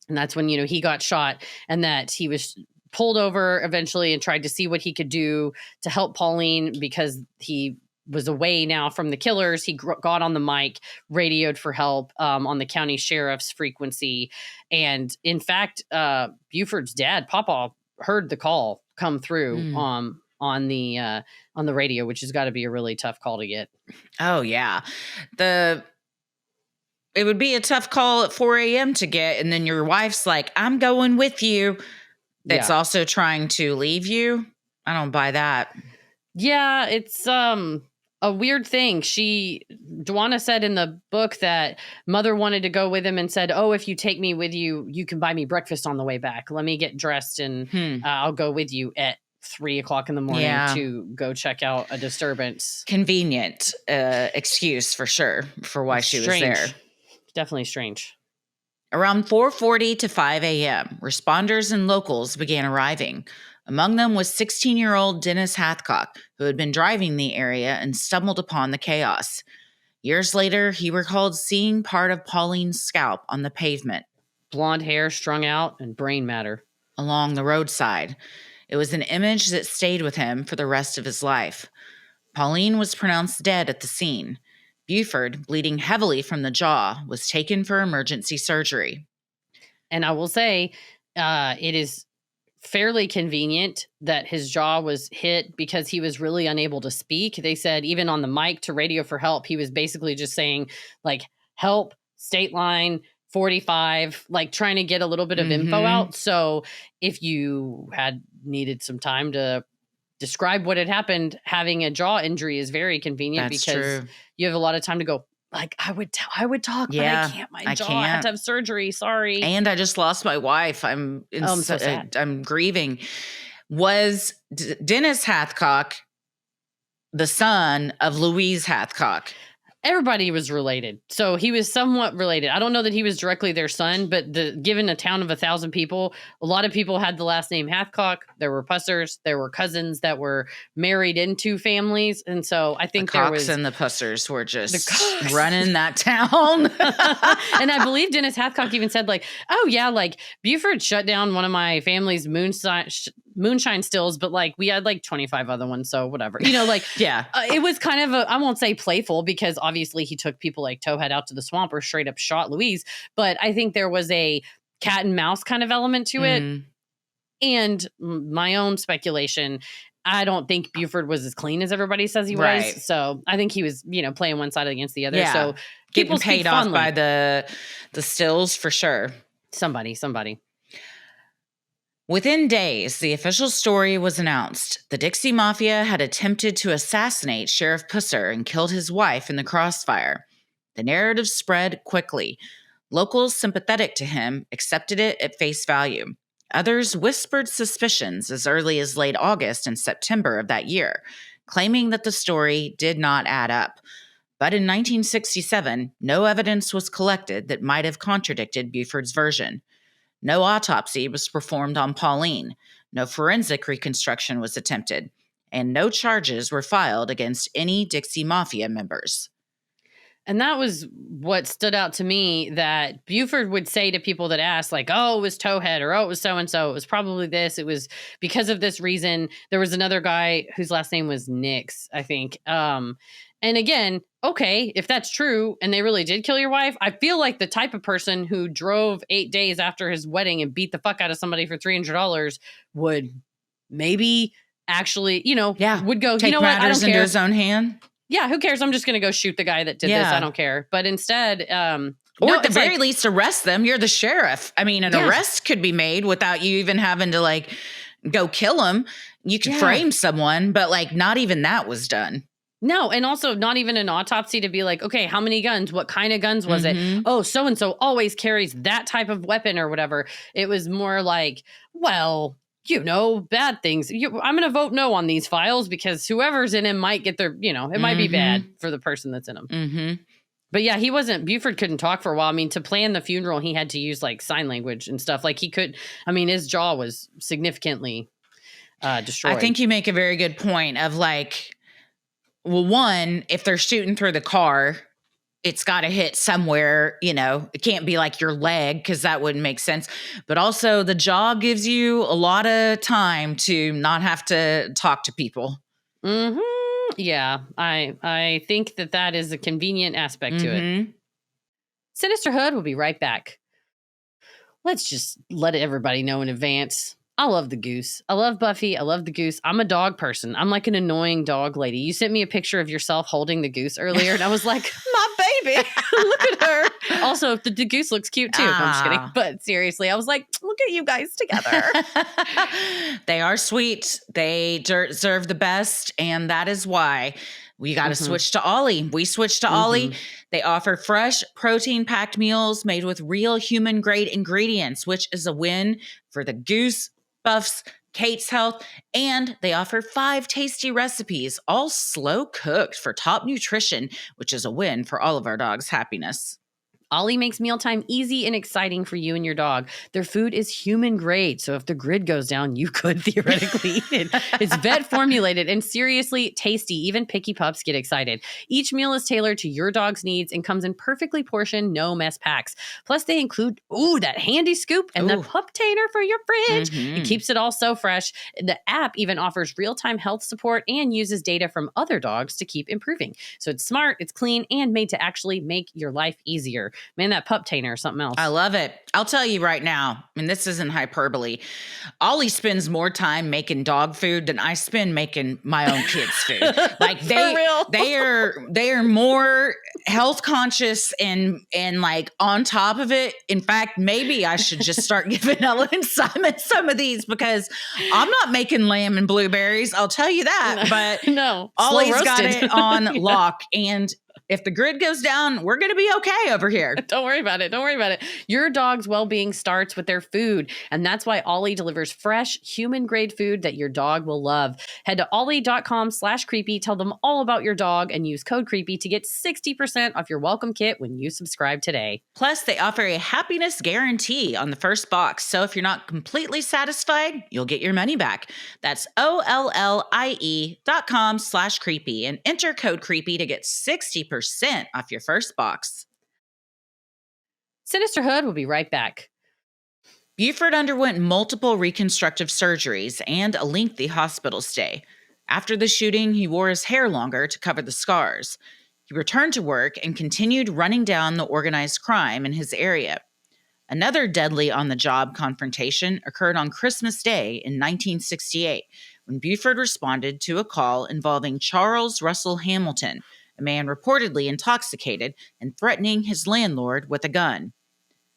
Speaker 1: And that's when, he got shot, and that he was pulled over eventually and tried to see what he could do to help Pauline because he was away now from the killers. He got on the mic, radioed for help on the county sheriff's frequency. And in fact, Buford's dad, Papa, heard the call come through on the radio, which has got to be a really tough call to get.
Speaker 2: Oh, yeah. It would be a tough call at 4 a.m. to get. And then your wife's like, I'm going with you. That's also trying to leave you. I don't buy that.
Speaker 1: Yeah, it's a weird thing. Dwana said in the book that mother wanted to go with him and said, oh, if you take me with you, you can buy me breakfast on the way back. Let me get dressed and I'll go with you at 3 o'clock in the morning to go check out a disturbance.
Speaker 2: Convenient excuse for sure for why she was there.
Speaker 1: Definitely strange.
Speaker 2: Around 4:40 to 5 a.m., responders and locals began arriving. Among them was 16-year-old Dennis Hathcock, who had been driving the area and stumbled upon the chaos. Years later, he recalled seeing part of Pauline's scalp on the pavement.
Speaker 1: Blonde hair strung out and brain matter.
Speaker 2: Along the roadside. It was an image that stayed with him for the rest of his life. Pauline was pronounced dead at the scene. Buford, bleeding heavily from the jaw, was taken for emergency surgery.
Speaker 1: And I will say, it is fairly convenient that his jaw was hit because he was really unable to speak. They said even on the mic to radio for help, he was basically just saying like, help, state line, 45, like trying to get a little bit of info out. So if you had needed some time to describe what had happened, having a jaw injury is very convenient. That's because you have a lot of time to go, like, I would talk, but I can't. My jaw, I had to have surgery. Sorry.
Speaker 2: And I just lost my wife. I'm so sad. I'm grieving. Was Dennis Hathcock the son of Louise Hathcock?
Speaker 1: Everybody was related. So he was somewhat related. I don't know that he was directly their son, but given a town of 1,000 people, a lot of people had the last name Hathcock. There were Pussers. There were cousins that were married into families. And so I think there was...
Speaker 2: and the Pussers were just running that town.
Speaker 1: And I believe Dennis Hathcock even said like, oh yeah, like Buford shut down one of my family's moonshine stills, but like we had like 25 other ones, so whatever, like it was kind of I won't say playful, because obviously he took people like Towhead out to the swamp or straight up shot Louise, but I think there was a cat and mouse kind of element to it. And my own speculation, I don't think Buford was as clean as everybody says he was, so I think he was playing one side against the other. So
Speaker 2: getting paid off by the stills for sure.
Speaker 1: Somebody.
Speaker 2: Within days, the official story was announced. The Dixie Mafia had attempted to assassinate Sheriff Pusser and killed his wife in the crossfire. The narrative spread quickly. Locals sympathetic to him accepted it at face value. Others whispered suspicions as early as late August and September of that year, claiming that the story did not add up. But in 1967, no evidence was collected that might have contradicted Buford's version. No autopsy was performed on Pauline, no forensic reconstruction was attempted, and no charges were filed against any Dixie Mafia members.
Speaker 1: And that was what stood out to me, that Buford would say to people that asked, like, oh, it was Towhead, or oh, it was so-and-so. It was probably this. It was because of this reason. There was another guy whose last name was Nix, I think. And again, okay, if that's true and they really did kill your wife, I feel like the type of person who drove 8 days after his wedding and beat the fuck out of somebody for $300 would maybe actually, would go,
Speaker 2: take
Speaker 1: what, I don't care.
Speaker 2: Into his own hand.
Speaker 1: Yeah, who cares? I'm just going to go shoot the guy that did this. I don't care. But instead,
Speaker 2: or at the very least, arrest them. You're the sheriff. I mean, an arrest could be made without you even having to like go kill him. You could frame someone, but like not even that was done.
Speaker 1: No, and also not even an autopsy to be like, okay, how many guns? What kind of guns was it? Oh, so-and-so always carries that type of weapon or whatever. It was more like, well, bad things. I'm going to vote no on these files because whoever's in him might get their, it might be bad for the person that's in them. But yeah, Buford couldn't talk for a while. I mean, to plan the funeral, he had to use like sign language and stuff. Like his jaw was significantly destroyed.
Speaker 2: I think you make a very good point of like, well, one, if they're shooting through the car, it's got to hit somewhere, it can't be like your leg because that wouldn't make sense. But also the jaw gives you a lot of time to not have to talk to people.
Speaker 1: Yeah, I think that is a convenient aspect to it.
Speaker 2: Mm-hmm.
Speaker 1: Sinisterhood will be right back. Let's just let everybody know in advance. I love the goose. I love Buffy. I love the goose. I'm a dog person. I'm like an annoying dog lady. You sent me a picture of yourself holding the goose earlier, and I was like,
Speaker 2: My baby.
Speaker 1: look at her. Also, the goose looks cute too. No, I'm just kidding.
Speaker 2: Ah.
Speaker 1: But seriously, I was like, look at you guys together.
Speaker 2: They are sweet. They deserve the best. And that is why we got to switch to Ollie. We switched to Ollie. They offer fresh, protein-packed meals made with real human-grade ingredients, which is a win for the goose, Buffs, Kate's health. And they offer 5 tasty recipes, all slow cooked for top nutrition, which is a win for all of our dogs' happiness.
Speaker 1: Ollie makes mealtime easy and exciting for you and your dog. Their food is human grade, so if the grid goes down, you could theoretically eat it. It's vet formulated and seriously tasty. Even picky pups get excited. Each meal is tailored to your dog's needs and comes in perfectly portioned, no mess packs. Plus, they include, that handy scoop and the Puptainer for your fridge. It keeps it all so fresh. The app even offers real-time health support and uses data from other dogs to keep improving. So it's smart, it's clean, and made to actually make your life easier. Man, that Puptainer or something else.
Speaker 2: I love it. I'll tell you right now, and this isn't hyperbole, Ollie spends more time making dog food than I spend making my own kids' food. Like they are more health conscious and like on top of it. In fact, maybe I should just start giving Ella and Simon some of these because I'm not making lamb and blueberries. I'll tell you that. But
Speaker 1: no,
Speaker 2: Ollie's got it on lock. And if the grid goes down, we're going to be okay over here.
Speaker 1: Don't worry about it. Don't worry about it. Your dog's well-being starts with their food. And that's why Ollie delivers fresh, human-grade food that your dog will love. Head to ollie.com/creepy. Tell them all about your dog and use code creepy to get 60% off your welcome kit when you subscribe today.
Speaker 2: Plus, they offer a happiness guarantee on the first box. So if you're not completely satisfied, you'll get your money back. That's ollie.com/creepy and enter code creepy to get 60% off your first box.
Speaker 1: Sinisterhood will be right back.
Speaker 2: Buford underwent multiple reconstructive surgeries and a lengthy hospital stay. After the shooting, he wore his hair longer to cover the scars. He returned to work and continued running down the organized crime in his area. Another deadly on-the-job confrontation occurred on Christmas Day in 1968 when Buford responded to a call involving Charles Russell Hamilton, a man reportedly intoxicated and threatening his landlord with a gun.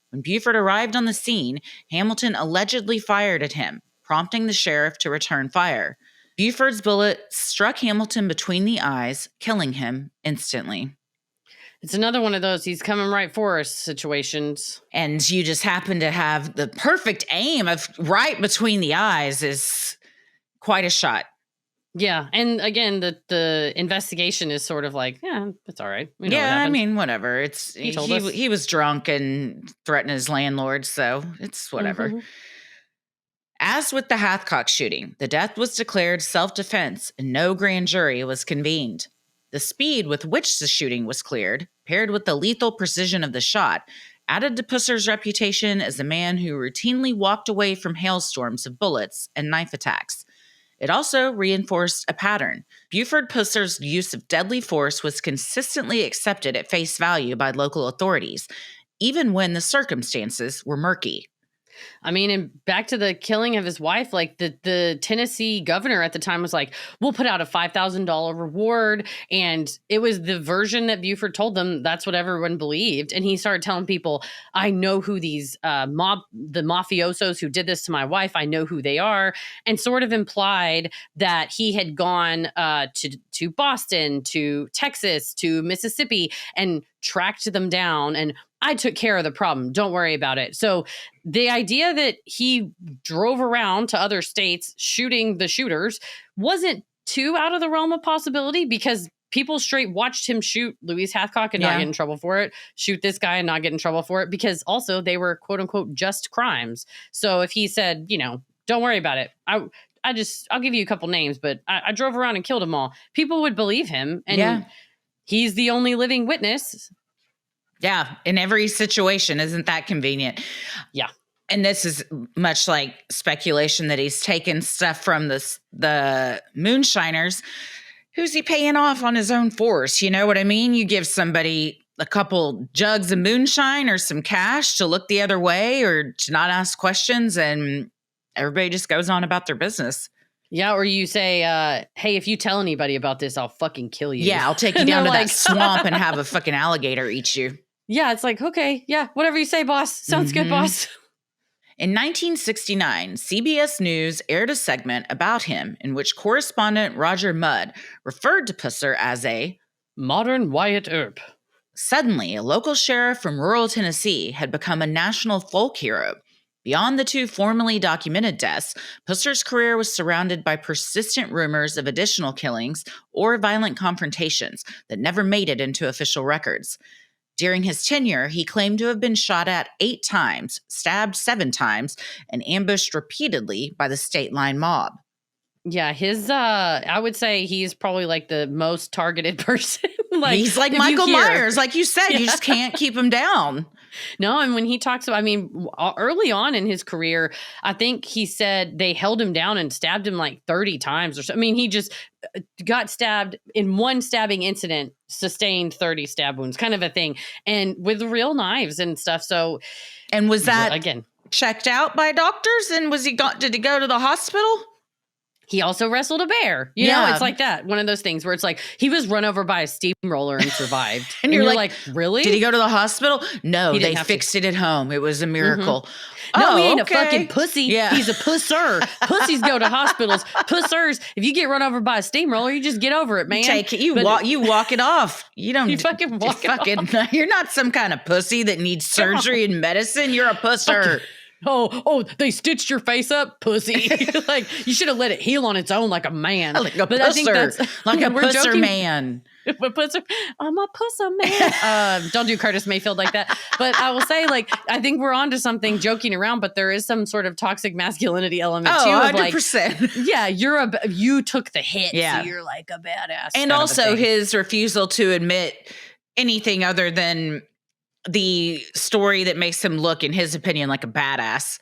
Speaker 2: When Buford arrived on the scene, Hamilton allegedly fired at him, prompting the sheriff to return fire. Buford's bullet struck Hamilton between the eyes, killing him instantly.
Speaker 1: It's another one of those he's coming right for us situations.
Speaker 2: And you just happen to have the perfect aim of right between the eyes is quite a shot.
Speaker 1: Yeah, and again, the investigation is sort of like, yeah, it's all right. We know what happened.
Speaker 2: I mean, whatever. It's he was drunk and threatened his landlord, so it's whatever. Mm-hmm. As with the Hathcock shooting, the death was declared self-defense and no grand jury was convened. The speed with which the shooting was cleared, paired with the lethal precision of the shot, added to Pusser's reputation as a man who routinely walked away from hailstorms of bullets and knife attacks. It also reinforced a pattern. Buford Pusser's use of deadly force was consistently accepted at face value by local authorities, even when the circumstances were murky.
Speaker 1: I mean, and back to the killing of his wife, like the Tennessee governor at the time was like, we'll put out a $5,000 reward. And it was the version that Buford told them. That's what everyone believed. And he started telling people, I know who these the mafiosos who did this to my wife, I know who they are. And sort of implied that he had gone to Boston, to Texas, to Mississippi, and tracked them down. And I took care of the problem. Don't worry about it. So the idea that he drove around to other states shooting the shooters wasn't too out of the realm of possibility because people straight watched him shoot Louise Hathcock and not get in trouble for it, shoot this guy and not get in trouble for it, because also they were quote unquote just crimes. So if he said, don't worry about it, I'll give you a couple names, but I drove around and killed them all, people would believe him. And he's the only living witness.
Speaker 2: Yeah, in every situation. Isn't that convenient?
Speaker 1: Yeah.
Speaker 2: And this is much like speculation that he's taken stuff from the moonshiners. Who's he paying off on his own force? You know what I mean? You give somebody a couple jugs of moonshine or some cash to look the other way or to not ask questions, and everybody just goes on about their business.
Speaker 1: Yeah, or you say, hey, if you tell anybody about this, I'll fucking kill you.
Speaker 2: Yeah, I'll take you down to that swamp and have a fucking alligator eat you.
Speaker 1: Yeah, it's like, okay, yeah, whatever you say, boss. Sounds good, boss.
Speaker 2: In 1969, CBS News aired a segment about him in which correspondent Roger Mudd referred to Pusser as a
Speaker 1: modern Wyatt Earp.
Speaker 2: Suddenly, a local sheriff from rural Tennessee had become a national folk hero. Beyond the two formally documented deaths, Pusser's career was surrounded by persistent rumors of additional killings or violent confrontations that never made it into official records. During his tenure, he claimed to have been shot at 8 times, stabbed 7 times, and ambushed repeatedly by the state line mob.
Speaker 1: Yeah, I would say he's probably like the most targeted person.
Speaker 2: Like, he's like Michael Myers, like you said, you just can't keep him down.
Speaker 1: No, and when he talks about, I mean, early on in his career, I think he said they held him down and stabbed him like 30 times or so. I mean, he just got stabbed in one stabbing incident, sustained 30 stab wounds, kind of a thing, and with real knives and stuff. So,
Speaker 2: and was that
Speaker 1: again
Speaker 2: checked out by doctors? And did he go to the hospital?
Speaker 1: He also wrestled a bear. You know, it's like that. One of those things where it's like he was run over by a steamroller and survived.
Speaker 2: And you're like,
Speaker 1: really?
Speaker 2: Did he go to the hospital? No, they fixed it at home. It was a miracle.
Speaker 1: Mm-hmm. No, he ain't a fucking pussy. Yeah. He's a pusser. Pussies go to hospitals. Pussers, if you get run over by a steamroller, you just get over it, man.
Speaker 2: Take it. You walk it off. You don't.
Speaker 1: You fucking walk it off.
Speaker 2: You're not some kind of pussy that needs surgery and medicine. You're a pusser.
Speaker 1: Oh, they stitched your face up, pussy. Like, you should have let it heal on its own like a man.
Speaker 2: Like a pusser. I think that's, like a pusser man.
Speaker 1: I'm a pusser man. Don't do Curtis Mayfield like that. But I will say, like, I think we're onto something joking around, but there is some sort of toxic masculinity element too.
Speaker 2: 100%.
Speaker 1: Like, yeah, you took the hit, so you're like a badass.
Speaker 2: And also his refusal to admit anything other than the story that makes him look, in his opinion, like a badass.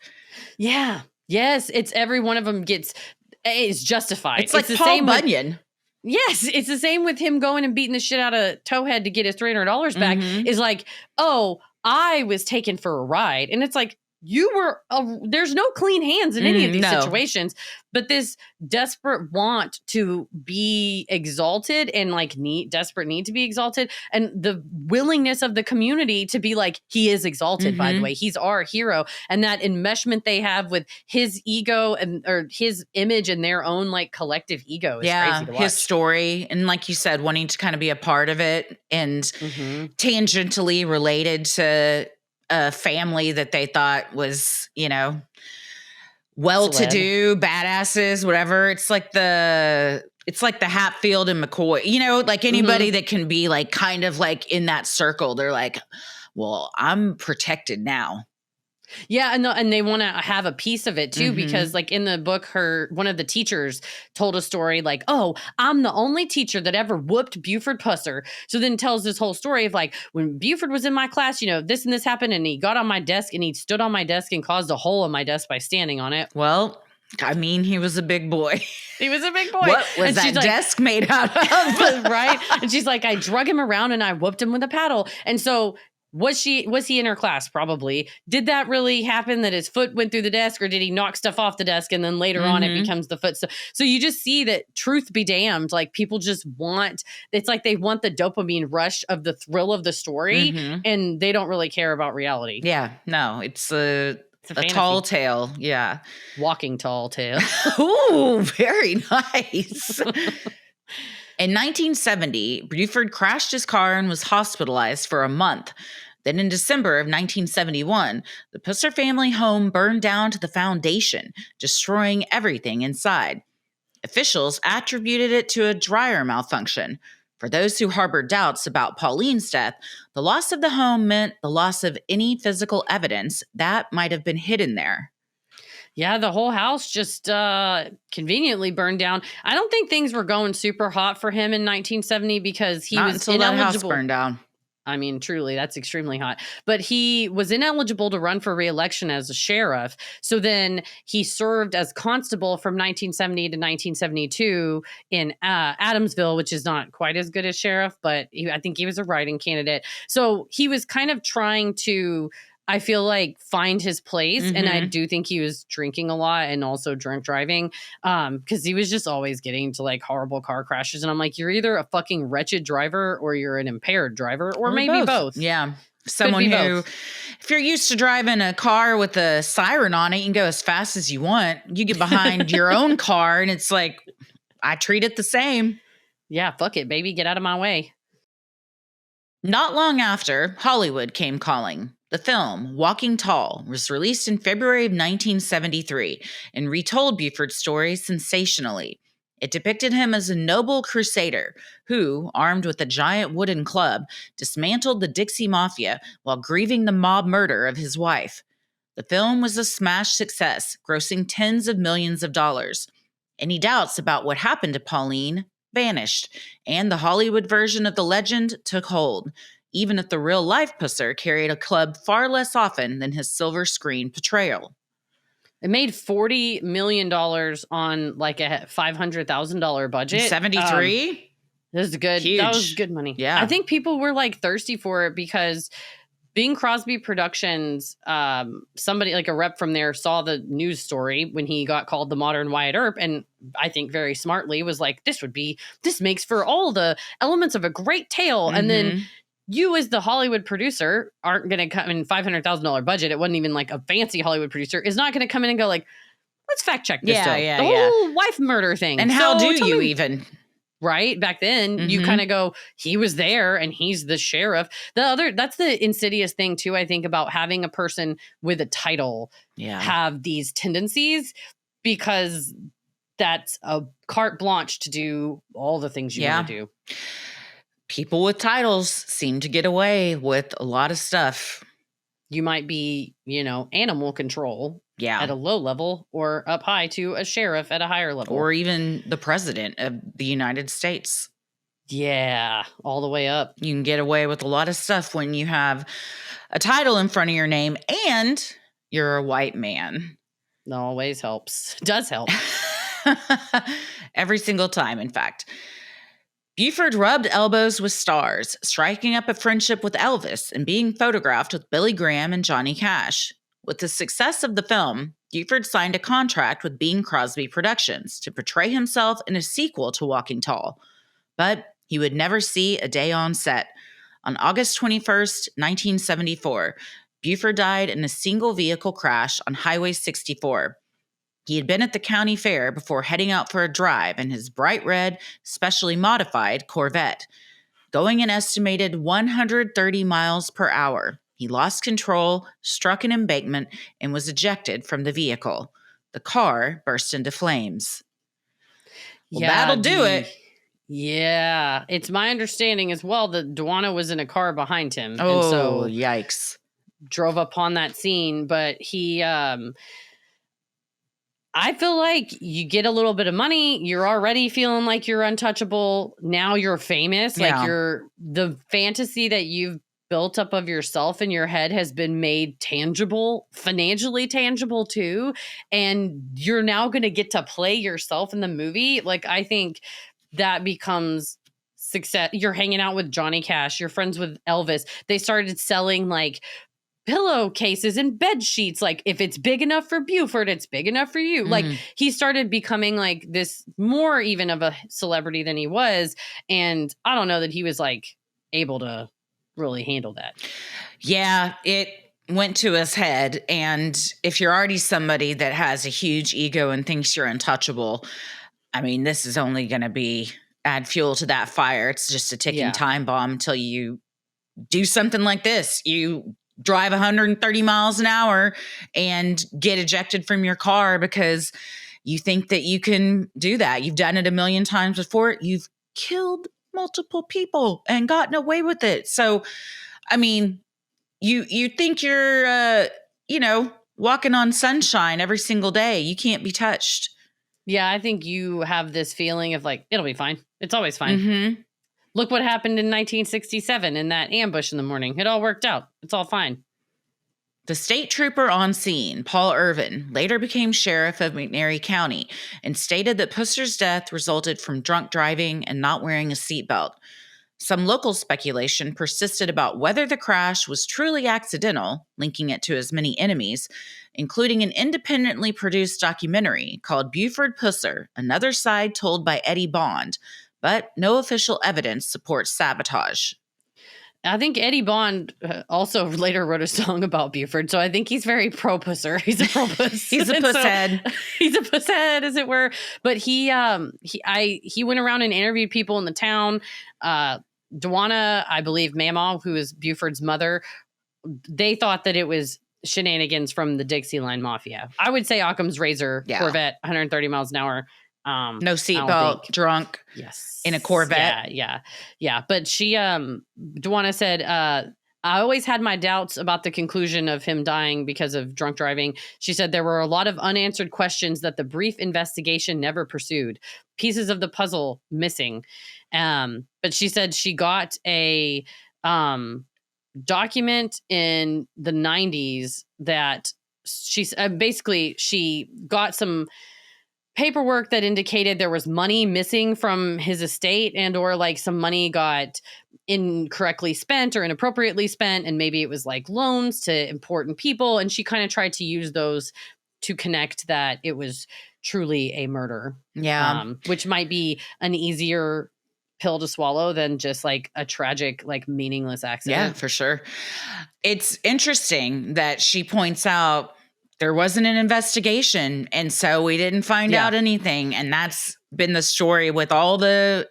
Speaker 1: Yeah. Yes. It's every one of them is justified.
Speaker 2: It's like Paul Bunyan.
Speaker 1: Yes. It's the same with him going and beating the shit out of Towhead to get his $300 back. Is like, oh, I was taken for a ride. And it's like, there's no clean hands in any of these situations, but this desperate want to be exalted and like desperate need to be exalted, and the willingness of the community to be like, he is exalted, by the way, he's our hero. And that enmeshment they have with his ego or his image and their own like collective ego is crazy to watch.
Speaker 2: His story. And like you said, wanting to kind of be a part of it and tangentially related to a family that they thought was, well-to-do, badasses, whatever. It's like the Hatfield and McCoy, like anybody that can be like kind of like in that circle. They're like, well, I'm protected now.
Speaker 1: Yeah, and they want to have a piece of it too, because like in the book, one of the teachers told a story like, oh, I'm the only teacher that ever whooped Buford Pusser. So then tells this whole story of like, when Buford was in my class, this and this happened, and he got on my desk and he stood on my desk and caused a hole in my desk by standing on it.
Speaker 2: Well, I mean, he was a big boy.
Speaker 1: He was a big boy.
Speaker 2: What was that desk made out of?
Speaker 1: Right? And she's like, I drug him around and I whooped him with a paddle. And so was he in her class? Probably. Did that really happen, that his foot went through the desk, or did he knock stuff off the desk and then later on it becomes the foot? So you just see that, truth be damned, like people just it's like they want the dopamine rush of the thrill of the story, and they don't really care about reality.
Speaker 2: Yeah, no, it's a tall tale. Yeah.
Speaker 1: Walking tall tale.
Speaker 2: Ooh, very nice. In 1970, Buford crashed his car and was hospitalized for a month. Then in December of 1971, the Pusser family home burned down to the foundation, destroying everything inside. Officials attributed it to a dryer malfunction. For those who harbored doubts about Pauline's death, the loss of the home meant the loss of any physical evidence that might have been hidden there.
Speaker 1: Yeah, the whole house just conveniently burned down. I don't think things were going super hot for him in 1970 because he was
Speaker 2: until
Speaker 1: ineligible.
Speaker 2: That house burned down.
Speaker 1: I mean, truly, that's extremely hot. But he was ineligible to run for re-election as a sheriff. So then he served as constable from 1970 to 1972 in Adamsville, which is not quite as good as sheriff, but I think he was a writing candidate. So he was kind of trying to, I feel like, find his place. And I do think he was drinking a lot and also drunk driving, because he was just always getting to like horrible car crashes. And I'm like, you're either a fucking wretched driver or you're an impaired driver, or maybe both.
Speaker 2: Yeah. Someone who, if you're used to driving a car with a siren on it, you can go as fast as you want. You get behind your own car and it's like, I treat it the same.
Speaker 1: Yeah, fuck it, baby. Get out of my way.
Speaker 2: Not long after, Hollywood came calling. The film, Walking Tall, was released in February of 1973 and retold Buford's story sensationally. It depicted him as a noble crusader who, armed with a giant wooden club, dismantled the Dixie Mafia while grieving the mob murder of his wife. The film was a smash success, grossing tens of millions of dollars. Any doubts about what happened to Pauline vanished, and the Hollywood version of the legend took hold, even if the real-life Pusser carried a club far less often than his silver screen portrayal.
Speaker 1: It made $40 million on like a $500,000 budget.
Speaker 2: 73?
Speaker 1: This is good.
Speaker 2: Huge.
Speaker 1: That was good money.
Speaker 2: Yeah.
Speaker 1: I think people were like thirsty for it because Bing Crosby Productions, somebody like a rep from there saw the news story when he got called the modern Wyatt Earp, and I think very smartly was like, this makes for all the elements of a great tale. And then you as the Hollywood producer aren't going to come in $500,000 budget. It wasn't even like a fancy Hollywood producer is not going to come in and go like, let's fact check this. The whole wife murder thing.
Speaker 2: And how do you even?
Speaker 1: Right. Back then you kind of go, he was there and he's the sheriff. That's the insidious thing too, I think, about having a person with a title have these tendencies, because that's a carte blanche to do all the things you want to do.
Speaker 2: People with titles seem to get away with a lot of stuff.
Speaker 1: You might be, animal control at a low level, or up high to a sheriff at a higher level.
Speaker 2: Or even the president of the United States.
Speaker 1: Yeah, all the way up.
Speaker 2: You can get away with a lot of stuff when you have a title in front of your name and you're a white man.
Speaker 1: It always helps. Does help.
Speaker 2: Every single time, in fact. Buford rubbed elbows with stars, striking up a friendship with Elvis and being photographed with Billy Graham and Johnny Cash. With the success of the film, Buford signed a contract with Bing Crosby Productions to portray himself in a sequel to Walking Tall. But he would never see a day on set. On August 21st, 1974, Buford died in a single-vehicle crash on Highway 64. He had been at the county fair before heading out for a drive in his bright red, specially modified Corvette. Going an estimated 130 miles per hour, he lost control, struck an embankment, and was ejected from the vehicle. The car burst into flames. Well, that'll do it.
Speaker 1: Yeah. It's my understanding as well that Duana was in a car behind him.
Speaker 2: Oh,
Speaker 1: and so
Speaker 2: yikes.
Speaker 1: Drove upon that scene, but he... I feel like you get a little bit of money. You're already feeling like you're untouchable. Now you're famous.
Speaker 2: Yeah.
Speaker 1: Like the fantasy that you've built up of yourself in your head has been made tangible, financially tangible too. And you're now going to get to play yourself in the movie. Like, I think that becomes success. You're hanging out with Johnny Cash. You're friends with Elvis. They started selling like pillowcases and bed sheets. Like, if it's big enough for Buford, it's big enough for you. Like, he started becoming like this more even of a celebrity than he was. And I don't know that he was like able to really handle that.
Speaker 2: Yeah, it went to his head. And if you're already somebody that has a huge ego and thinks you're untouchable, I mean, this is only going to add fuel to that fire. It's just a ticking time bomb until you do something like this. You drive 130 miles an hour and get ejected from your car because you think that you can do that. You've done it a million times before. You've killed multiple people and gotten away with it. So, I mean, you think you're, walking on sunshine every single day. You can't be touched.
Speaker 1: Yeah, I think you have this feeling of like, it'll be fine. It's always fine. Look what happened in 1967 in that ambush in the morning. It all worked out. It's all fine.
Speaker 2: The state trooper on scene, Paul Irvin, later became sheriff of McNairy County and stated that Pusser's death resulted from drunk driving and not wearing a seatbelt. Some local speculation persisted about whether the crash was truly accidental, linking it to his many enemies, including an independently produced documentary called Buford Pusser, Another Side Told by Eddie Bond, but no official evidence supports sabotage.
Speaker 1: I think Eddie Bond also later wrote a song about Buford, so I think he's very pro-pusser. He's a pro-puss.
Speaker 2: He's a pusshead.
Speaker 1: He's a pusshead, as it were. But he went around and interviewed people in the town. Dwana, I believe, Mama, who is Buford's mother, they thought that it was shenanigans from the Dixieline Mafia. I would say Occam's Razor, Corvette, 130 miles an hour.
Speaker 2: No seatbelt, drunk.
Speaker 1: Yes.
Speaker 2: In a Corvette.
Speaker 1: Yeah. But she, Dwana said, I always had my doubts about the conclusion of him dying because of drunk driving. She said there were a lot of unanswered questions that the brief investigation never pursued. Pieces of the puzzle missing. But she said she got a document in the 90s that she got some paperwork that indicated there was money missing from his estate, and or like some money got incorrectly spent or inappropriately spent, and maybe it was like loans to important people, and she kind of tried to use those to connect that it was truly a murder. Which might be an easier pill to swallow than just like a tragic, like meaningless accident.
Speaker 2: Yeah, for sure. It's interesting that she points out there wasn't an investigation, and so we didn't find out anything. And that's been the story with all the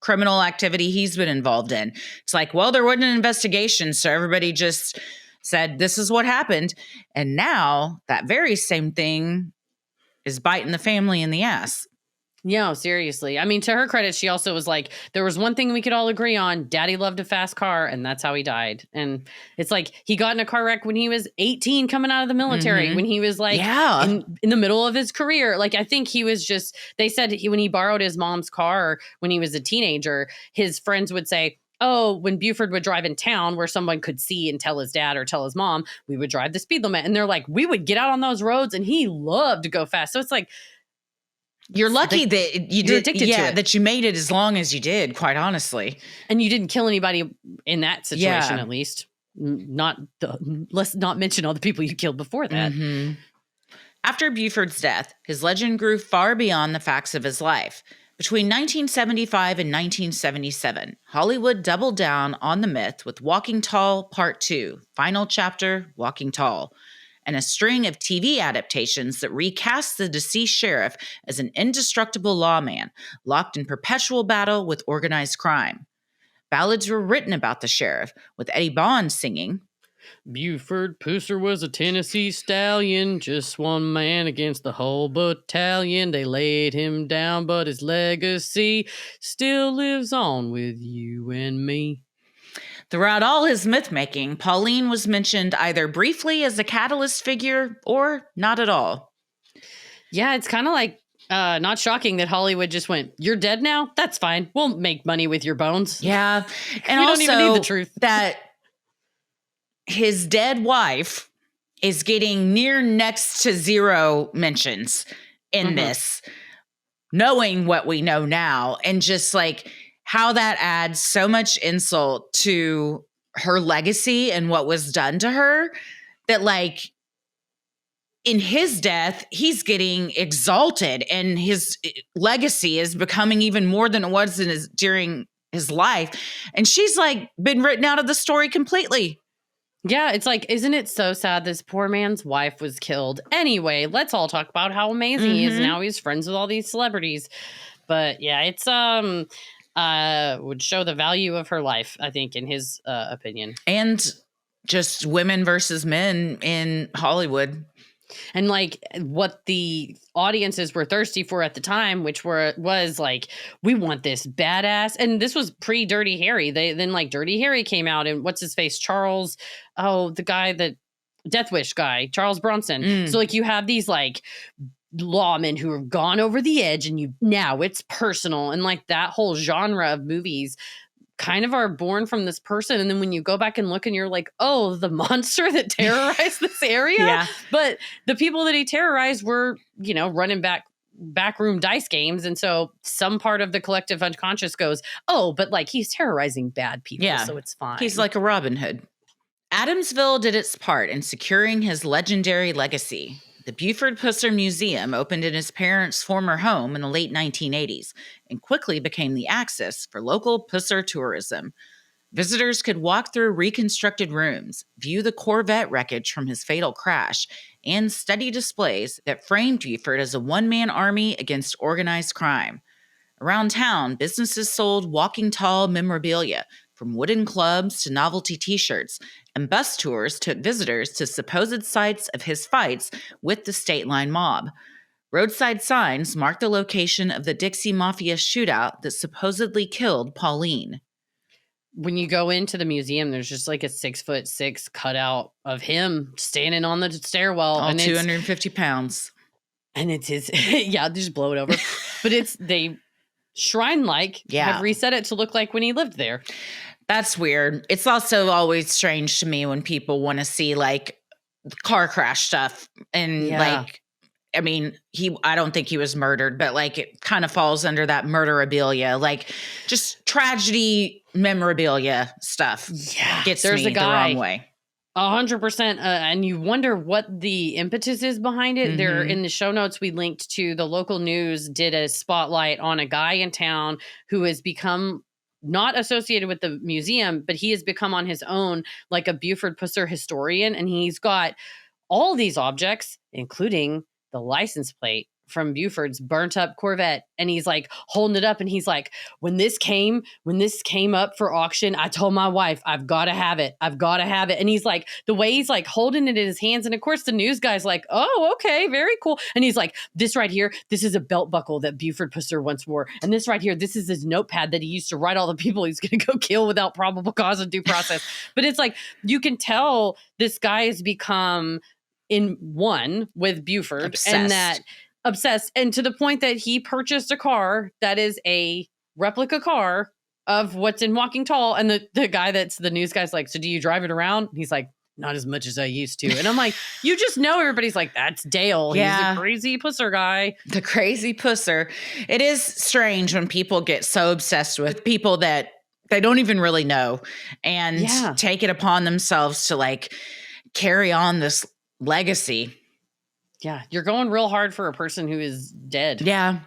Speaker 2: criminal activity he's been involved in. It's like, well, there wasn't an investigation, so everybody just said, this is what happened. And now that very same thing is biting the family in the ass.
Speaker 1: Yeah, seriously. I mean, to her credit, she also was like, there was one thing we could all agree on. Daddy loved a fast car, and that's how he died. And it's like he got in a car wreck when he was 18 coming out of the military, when he was like in the middle of his career. Like, I think he was just, they said when he borrowed his mom's car when he was a teenager, his friends would say, oh, when Buford would drive in town where someone could see and tell his dad or tell his mom, we would drive the speed limit. And they're like, we would get out on those roads, and he loved to go fast. So it's like,
Speaker 2: you're lucky that you did,
Speaker 1: addicted to it.
Speaker 2: That you made it as long as you did, quite honestly.
Speaker 1: And you didn't kill anybody in that situation, at least. Let's not mention all the people you killed before that.
Speaker 2: Mm-hmm. After Buford's death, his legend grew far beyond the facts of his life. Between 1975 and 1977, Hollywood doubled down on the myth with Walking Tall Part 2, Final Chapter, Walking Tall, and a string of TV adaptations that recast the deceased sheriff as an indestructible lawman, locked in perpetual battle with organized crime. Ballads were written about the sheriff, with Eddie Bond singing,
Speaker 1: Buford Pusser was a Tennessee stallion, just one man against the whole battalion. They laid him down, but his legacy still lives on with you and me.
Speaker 2: Throughout all his myth-making, Pauline was mentioned either briefly as a catalyst figure or not at all.
Speaker 1: Yeah, it's kind of like not shocking that Hollywood just went, you're dead now? That's fine. We'll make money with your bones.
Speaker 2: Yeah. And
Speaker 1: we
Speaker 2: also
Speaker 1: don't even need the truth.
Speaker 2: That his dead wife is getting near next to zero mentions in this, knowing what we know now, and just like how that adds so much insult to her legacy and what was done to her, that like in his death, he's getting exalted and his legacy is becoming even more than it was during his life. And she's like been written out of the story completely.
Speaker 1: Yeah, it's like, isn't it so sad this poor man's wife was killed? Anyway, let's all talk about how amazing he is. Now he's friends with all these celebrities. But yeah, it's would show the value of her life, I think, in his opinion.
Speaker 2: And just women versus men in Hollywood.
Speaker 1: And like what the audiences were thirsty for at the time, which was like, we want this badass. And this was pre Dirty Harry. Then like Dirty Harry came out, and what's his face? Charles. Oh, the guy that Death Wish guy, Charles Bronson. So like you have these like lawmen who have gone over the edge, and now it's personal. And like that whole genre of movies kind of are born from this person. And then when you go back and look and you're like, oh, the monster that terrorized this area.
Speaker 2: Yeah.
Speaker 1: But the people that he terrorized were, running backroom dice games. And so some part of the collective unconscious goes, oh, but like he's terrorizing bad people.
Speaker 2: Yeah.
Speaker 1: So it's fine.
Speaker 2: He's like a Robin Hood. Adamsville did its part in securing his legendary legacy. The Buford Pusser Museum opened in his parents' former home in the late 1980s and quickly became the axis for local Pusser tourism. Visitors could walk through reconstructed rooms, view the Corvette wreckage from his fatal crash, and study displays that framed Buford as a one-man army against organized crime. Around town, businesses sold walking tall memorabilia, from wooden clubs to novelty t-shirts, and bus tours took visitors to supposed sites of his fights with the State Line mob. Roadside signs marked the location of the Dixie Mafia shootout that supposedly killed Pauline.
Speaker 1: When you go into the museum, there's just like a 6'6" cutout of him standing on the stairwell.
Speaker 2: All
Speaker 1: and
Speaker 2: 250 pounds.
Speaker 1: And it's his, yeah, just blow it over. But they shrine-like have reset it to look like when he lived there.
Speaker 2: That's weird. It's also always strange to me when people want to see like car crash stuff and like, I mean, I don't think he was murdered, but like it kind of falls under that murderabilia, like just tragedy memorabilia stuff.
Speaker 1: Yeah.
Speaker 2: Gets me the wrong way.
Speaker 1: 100%. And you wonder what the impetus is behind it. There in the show notes, we linked to the local news did a spotlight on a guy in town who has become not associated with the museum, but he has become on his own like a Buford Pusser historian. And he's got all these objects, including the license plate from Buford's burnt up Corvette. And he's like holding it up and he's like, when this came up for auction, I told my wife, I've got to have it. I've got to have it. And he's like, the way he's like holding it in his hands. And of course the news guy's like, oh, okay, very cool. And he's like, this right here, this is a belt buckle that Buford Pusser once wore. And this right here, this is his notepad that he used to write all the people he's going to go kill without probable cause and due process. But it's like, you can tell this guy has become in one with Buford. Obsessed. And to the point that he purchased a car that is a replica car of what's in Walking Tall. And the guy that's the news guy's like, so do you drive it around? And he's like, not as much as I used to. And I'm like, you just know everybody's like, that's Dale. He's a crazy pusser guy.
Speaker 2: The crazy pusser. It is strange when people get so obsessed with people that they don't even really know and take it upon themselves to like carry on this legacy.
Speaker 1: Yeah, you're going real hard for a person who is dead.
Speaker 2: Yeah.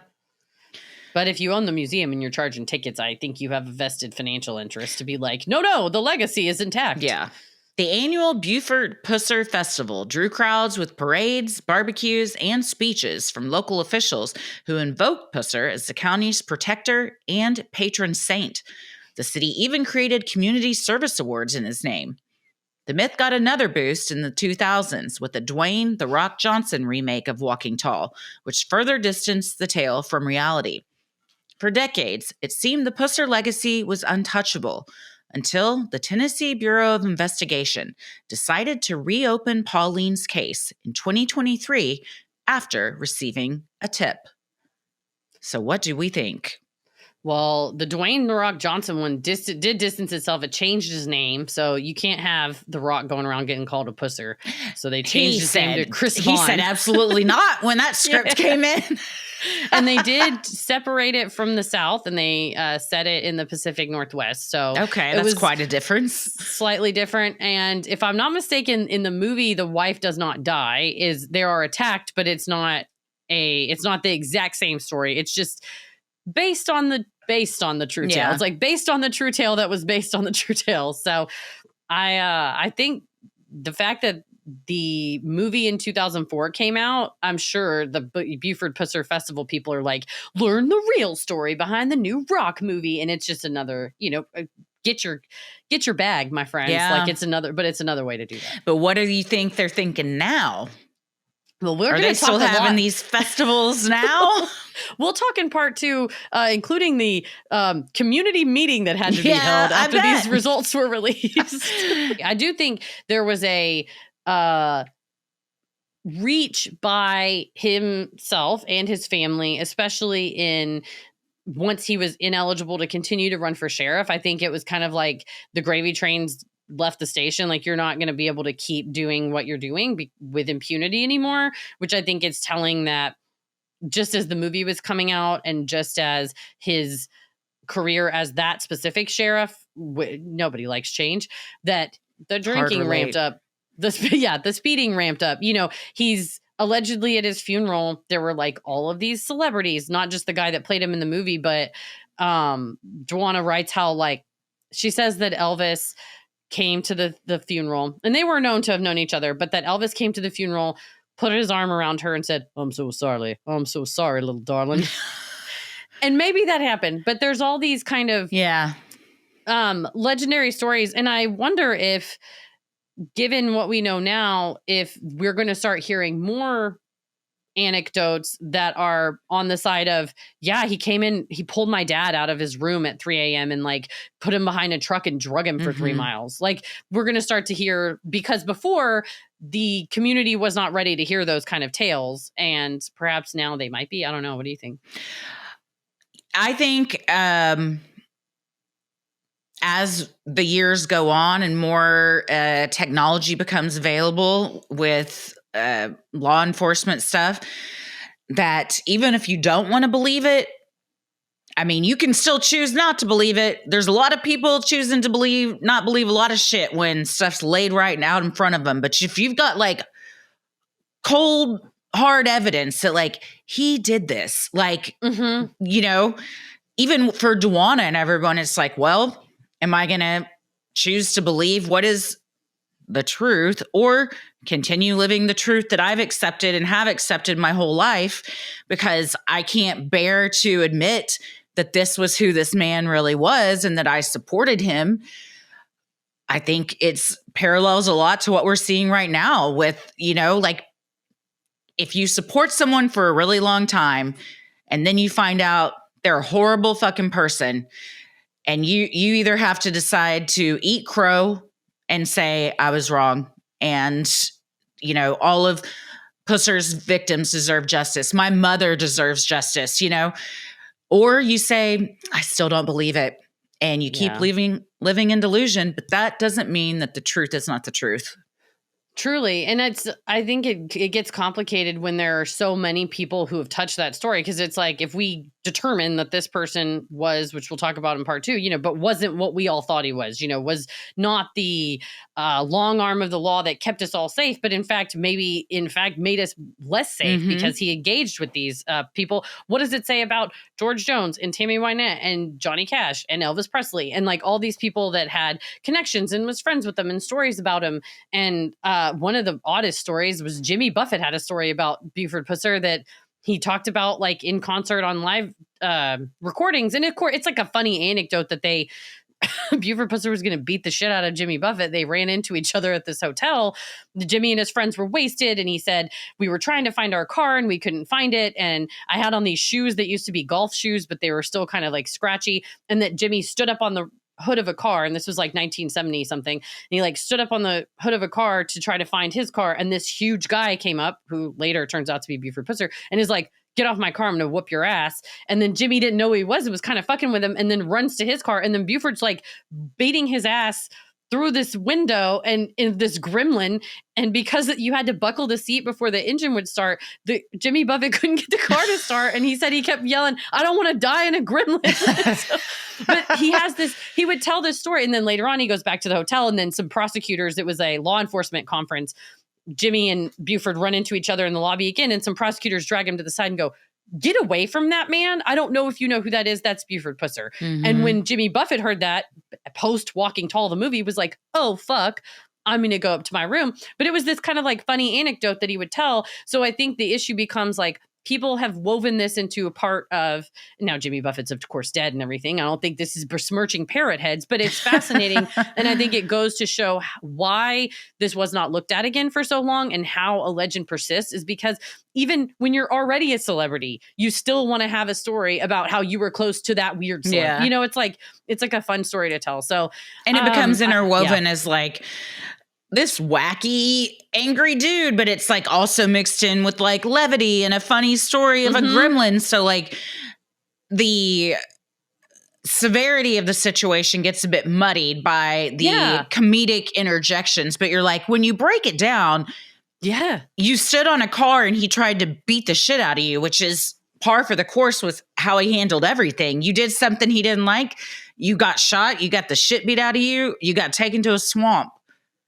Speaker 1: But if you own the museum and you're charging tickets, I think you have a vested financial interest to be like, no, the legacy is intact.
Speaker 2: Yeah. The annual Buford Pusser Festival drew crowds with parades, barbecues, and speeches from local officials who invoked Pusser as the county's protector and patron saint. The city even created community service awards in his name. The myth got another boost in the 2000s with the Dwayne "The Rock" Johnson remake of Walking Tall, which further distanced the tale from reality. For decades, it seemed the Pusser legacy was untouchable until the Tennessee Bureau of Investigation decided to reopen Pauline's case in 2023 after receiving a tip. So what do we think?
Speaker 1: Well, the Dwayne "The Rock" Johnson one did distance itself. It changed his name. So you can't have The Rock going around getting called a pusser. So they changed his name to Chris Vaughn.
Speaker 2: He said absolutely not when that script came in.
Speaker 1: And they did separate it from the South and they set it in the Pacific Northwest. So
Speaker 2: okay, that's quite a difference.
Speaker 1: Slightly different. And if I'm not mistaken, in the movie, the wife does not die. They are attacked, but it's not the exact same story. It's just based on the true tale. It's like based on the true tale that was based on the true tale. So I think the fact that the movie in 2004 came out, I'm sure the Buford Pusser Festival people are like, learn the real story behind the new Rock movie. And it's just another, get your bag, my friends.
Speaker 2: Yeah.
Speaker 1: Like it's another way to do that.
Speaker 2: But what do you think they're thinking now?
Speaker 1: Well,
Speaker 2: are they still having these festivals now?
Speaker 1: We'll talk in part 2, including the community meeting that had to be held after these results were released. I do think there was a reach by himself and his family, especially in once he was ineligible to continue to run for sheriff, I think it was kind of like the gravy trains left the station. Like, you're not going to be able to keep doing what you're doing with impunity anymore, which I think is telling that just as the movie was coming out and just as his career as that specific sheriff, nobody likes change, that the drinking ramped up. The speeding ramped up. You know, he's allegedly at his funeral, there were like all of these celebrities, not just the guy that played him in the movie, but Joanna writes how, like, she says that Elvis came to the funeral, and they were known to have known each other, but that Elvis came to the funeral, put his arm around her and said, I'm so sorry, little darling. And maybe that happened, but there's all these kind of legendary stories. And I wonder if, given what we know now, if we're going to start hearing more anecdotes that are on the side of, he came in, he pulled my dad out of his room at 3 a.m. and like put him behind a truck and drug him for 3 miles. Like, we're going to start to hear, because before the community was not ready to hear those kind of tales, and perhaps now they might be. I don't know. What do you think?
Speaker 2: I think as the years go on and more technology becomes available with law enforcement stuff, that even if you don't want to believe it, I mean, you can still choose not to believe it. There's a lot of people choosing to not believe a lot of shit when stuff's laid right out in front of them. But if you've got like cold, hard evidence that like he did this, like, you know, even for Duana and everyone, it's like, well, am I going to choose to believe what is the truth, or continue living the truth that I've accepted and have accepted my whole life, because I can't bear to admit that this was who this man really was and that I supported him. I think it's parallels a lot to what we're seeing right now with, you know, like, if you support someone for a really long time and then you find out they're a horrible fucking person, and you either have to decide to eat crow and say, I was wrong, and, you know, all of Pusser's victims deserve justice. My mother deserves justice, you know, or you say, I still don't believe it. And you keep living in delusion, but that doesn't mean that the truth is not the truth.
Speaker 1: Truly. And I think it gets complicated when there are so many people who have touched that story, because it's like, if we determine that this person was, which we'll talk about in part 2, you know, but wasn't what we all thought he was, you know, was not the long arm of the law that kept us all safe, but in fact made us less safe because he engaged with these people. What does it say about George Jones and Tammy Wynette and Johnny Cash and Elvis Presley and like all these people that had connections and was friends with them and stories about him? And one of the oddest stories was Jimmy Buffett had a story about Buford Pusser that he talked about like in concert on live recordings. And of course, it's like a funny anecdote that Buford Pusser was going to beat the shit out of Jimmy Buffett. They ran into each other at this hotel. Jimmy and his friends were wasted. And he said, we were trying to find our car and we couldn't find it. And I had on these shoes that used to be golf shoes, but they were still kind of like scratchy. And that Jimmy stood up on the hood of a car, and this was like 1970 something, and he like stood up on the hood of a car to try to find his car, and this huge guy came up, who later turns out to be Buford Pusser, and is like, get off my car, I'm gonna whoop your ass. And then Jimmy didn't know who he was, it was kind of fucking with him, and then runs to his car, and then Buford's like beating his ass through this window and in this gremlin. And because you had to buckle the seat before the engine would start, Jimmy Buffett couldn't get the car to start. And he said he kept yelling, I don't want to die in a gremlin. But he would tell this story. And then later on, he goes back to the hotel, and then some prosecutors, it was a law enforcement conference. Jimmy and Buford run into each other in the lobby again, and some prosecutors drag him to the side and go, get away from that man. I don't know if you know who that is. That's Buford Pusser. And when Jimmy Buffett heard that, post Walking Tall, the movie, was like, oh, fuck, I'm going to go up to my room. But it was this kind of like funny anecdote that he would tell. So I think the issue becomes like, people have woven this into a part of, now Jimmy Buffett's of course dead and everything. I don't think this is besmirching parrot heads, but it's fascinating. And I think it goes to show why this was not looked at again for so long, and how a legend persists is because even when you're already a celebrity, you still want to have a story about how you were close to that weird celeb. Yeah. You know, it's like a fun story to tell. So,
Speaker 2: and it becomes interwoven as like this wacky, angry dude, but it's like also mixed in with like levity and a funny story of a gremlin. So like the severity of the situation gets a bit muddied by the comedic interjections, but you're like, when you break it down, you stood on a car and he tried to beat the shit out of you, which is par for the course with how he handled everything. You did something he didn't like, you got shot, you got the shit beat out of you, you got taken to a swamp.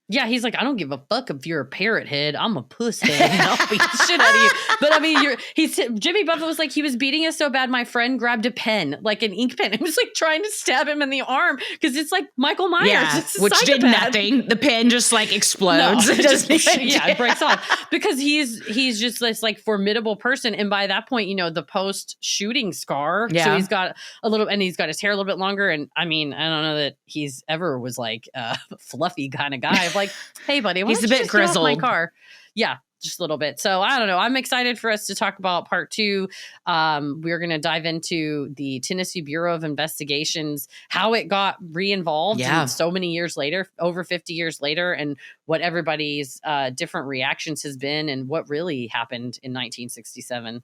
Speaker 1: Yeah, he's like, I don't give a fuck if you're a parrot head. I'm a puss head. And I'll beat the shit out of you. But I mean, Jimmy Buffett was like, he was beating us so bad, my friend grabbed a pen, like an ink pen, and was like trying to stab him in the arm because it's like Michael Myers,
Speaker 2: which did nothing. The pen just like explodes.
Speaker 1: It breaks off because he's just this like formidable person. And by that point, the post shooting scar. Yeah. So he's got he's got his hair a little bit longer. And I mean, I don't know that he's ever was like a fluffy kind of guy. Like, hey, buddy,
Speaker 2: he's a bit grizzled.
Speaker 1: My car. Yeah, just a little bit. So I don't know. I'm excited for us to talk about part 2. We're going to dive into the Tennessee Bureau of Investigations, how it got re-involved so many years later, over 50 years later, and what everybody's different reactions has been and what really happened in 1967.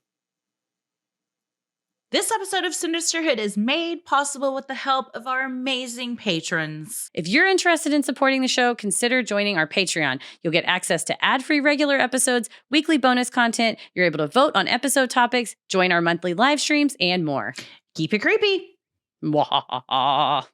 Speaker 3: This episode of Sinisterhood is made possible with the help of our amazing patrons.
Speaker 1: If you're interested in supporting the show, consider joining our Patreon. You'll get access to ad-free regular episodes, weekly bonus content, you're able to vote on episode topics, join our monthly live streams, and more.
Speaker 3: Keep it creepy.
Speaker 1: Mwahaha.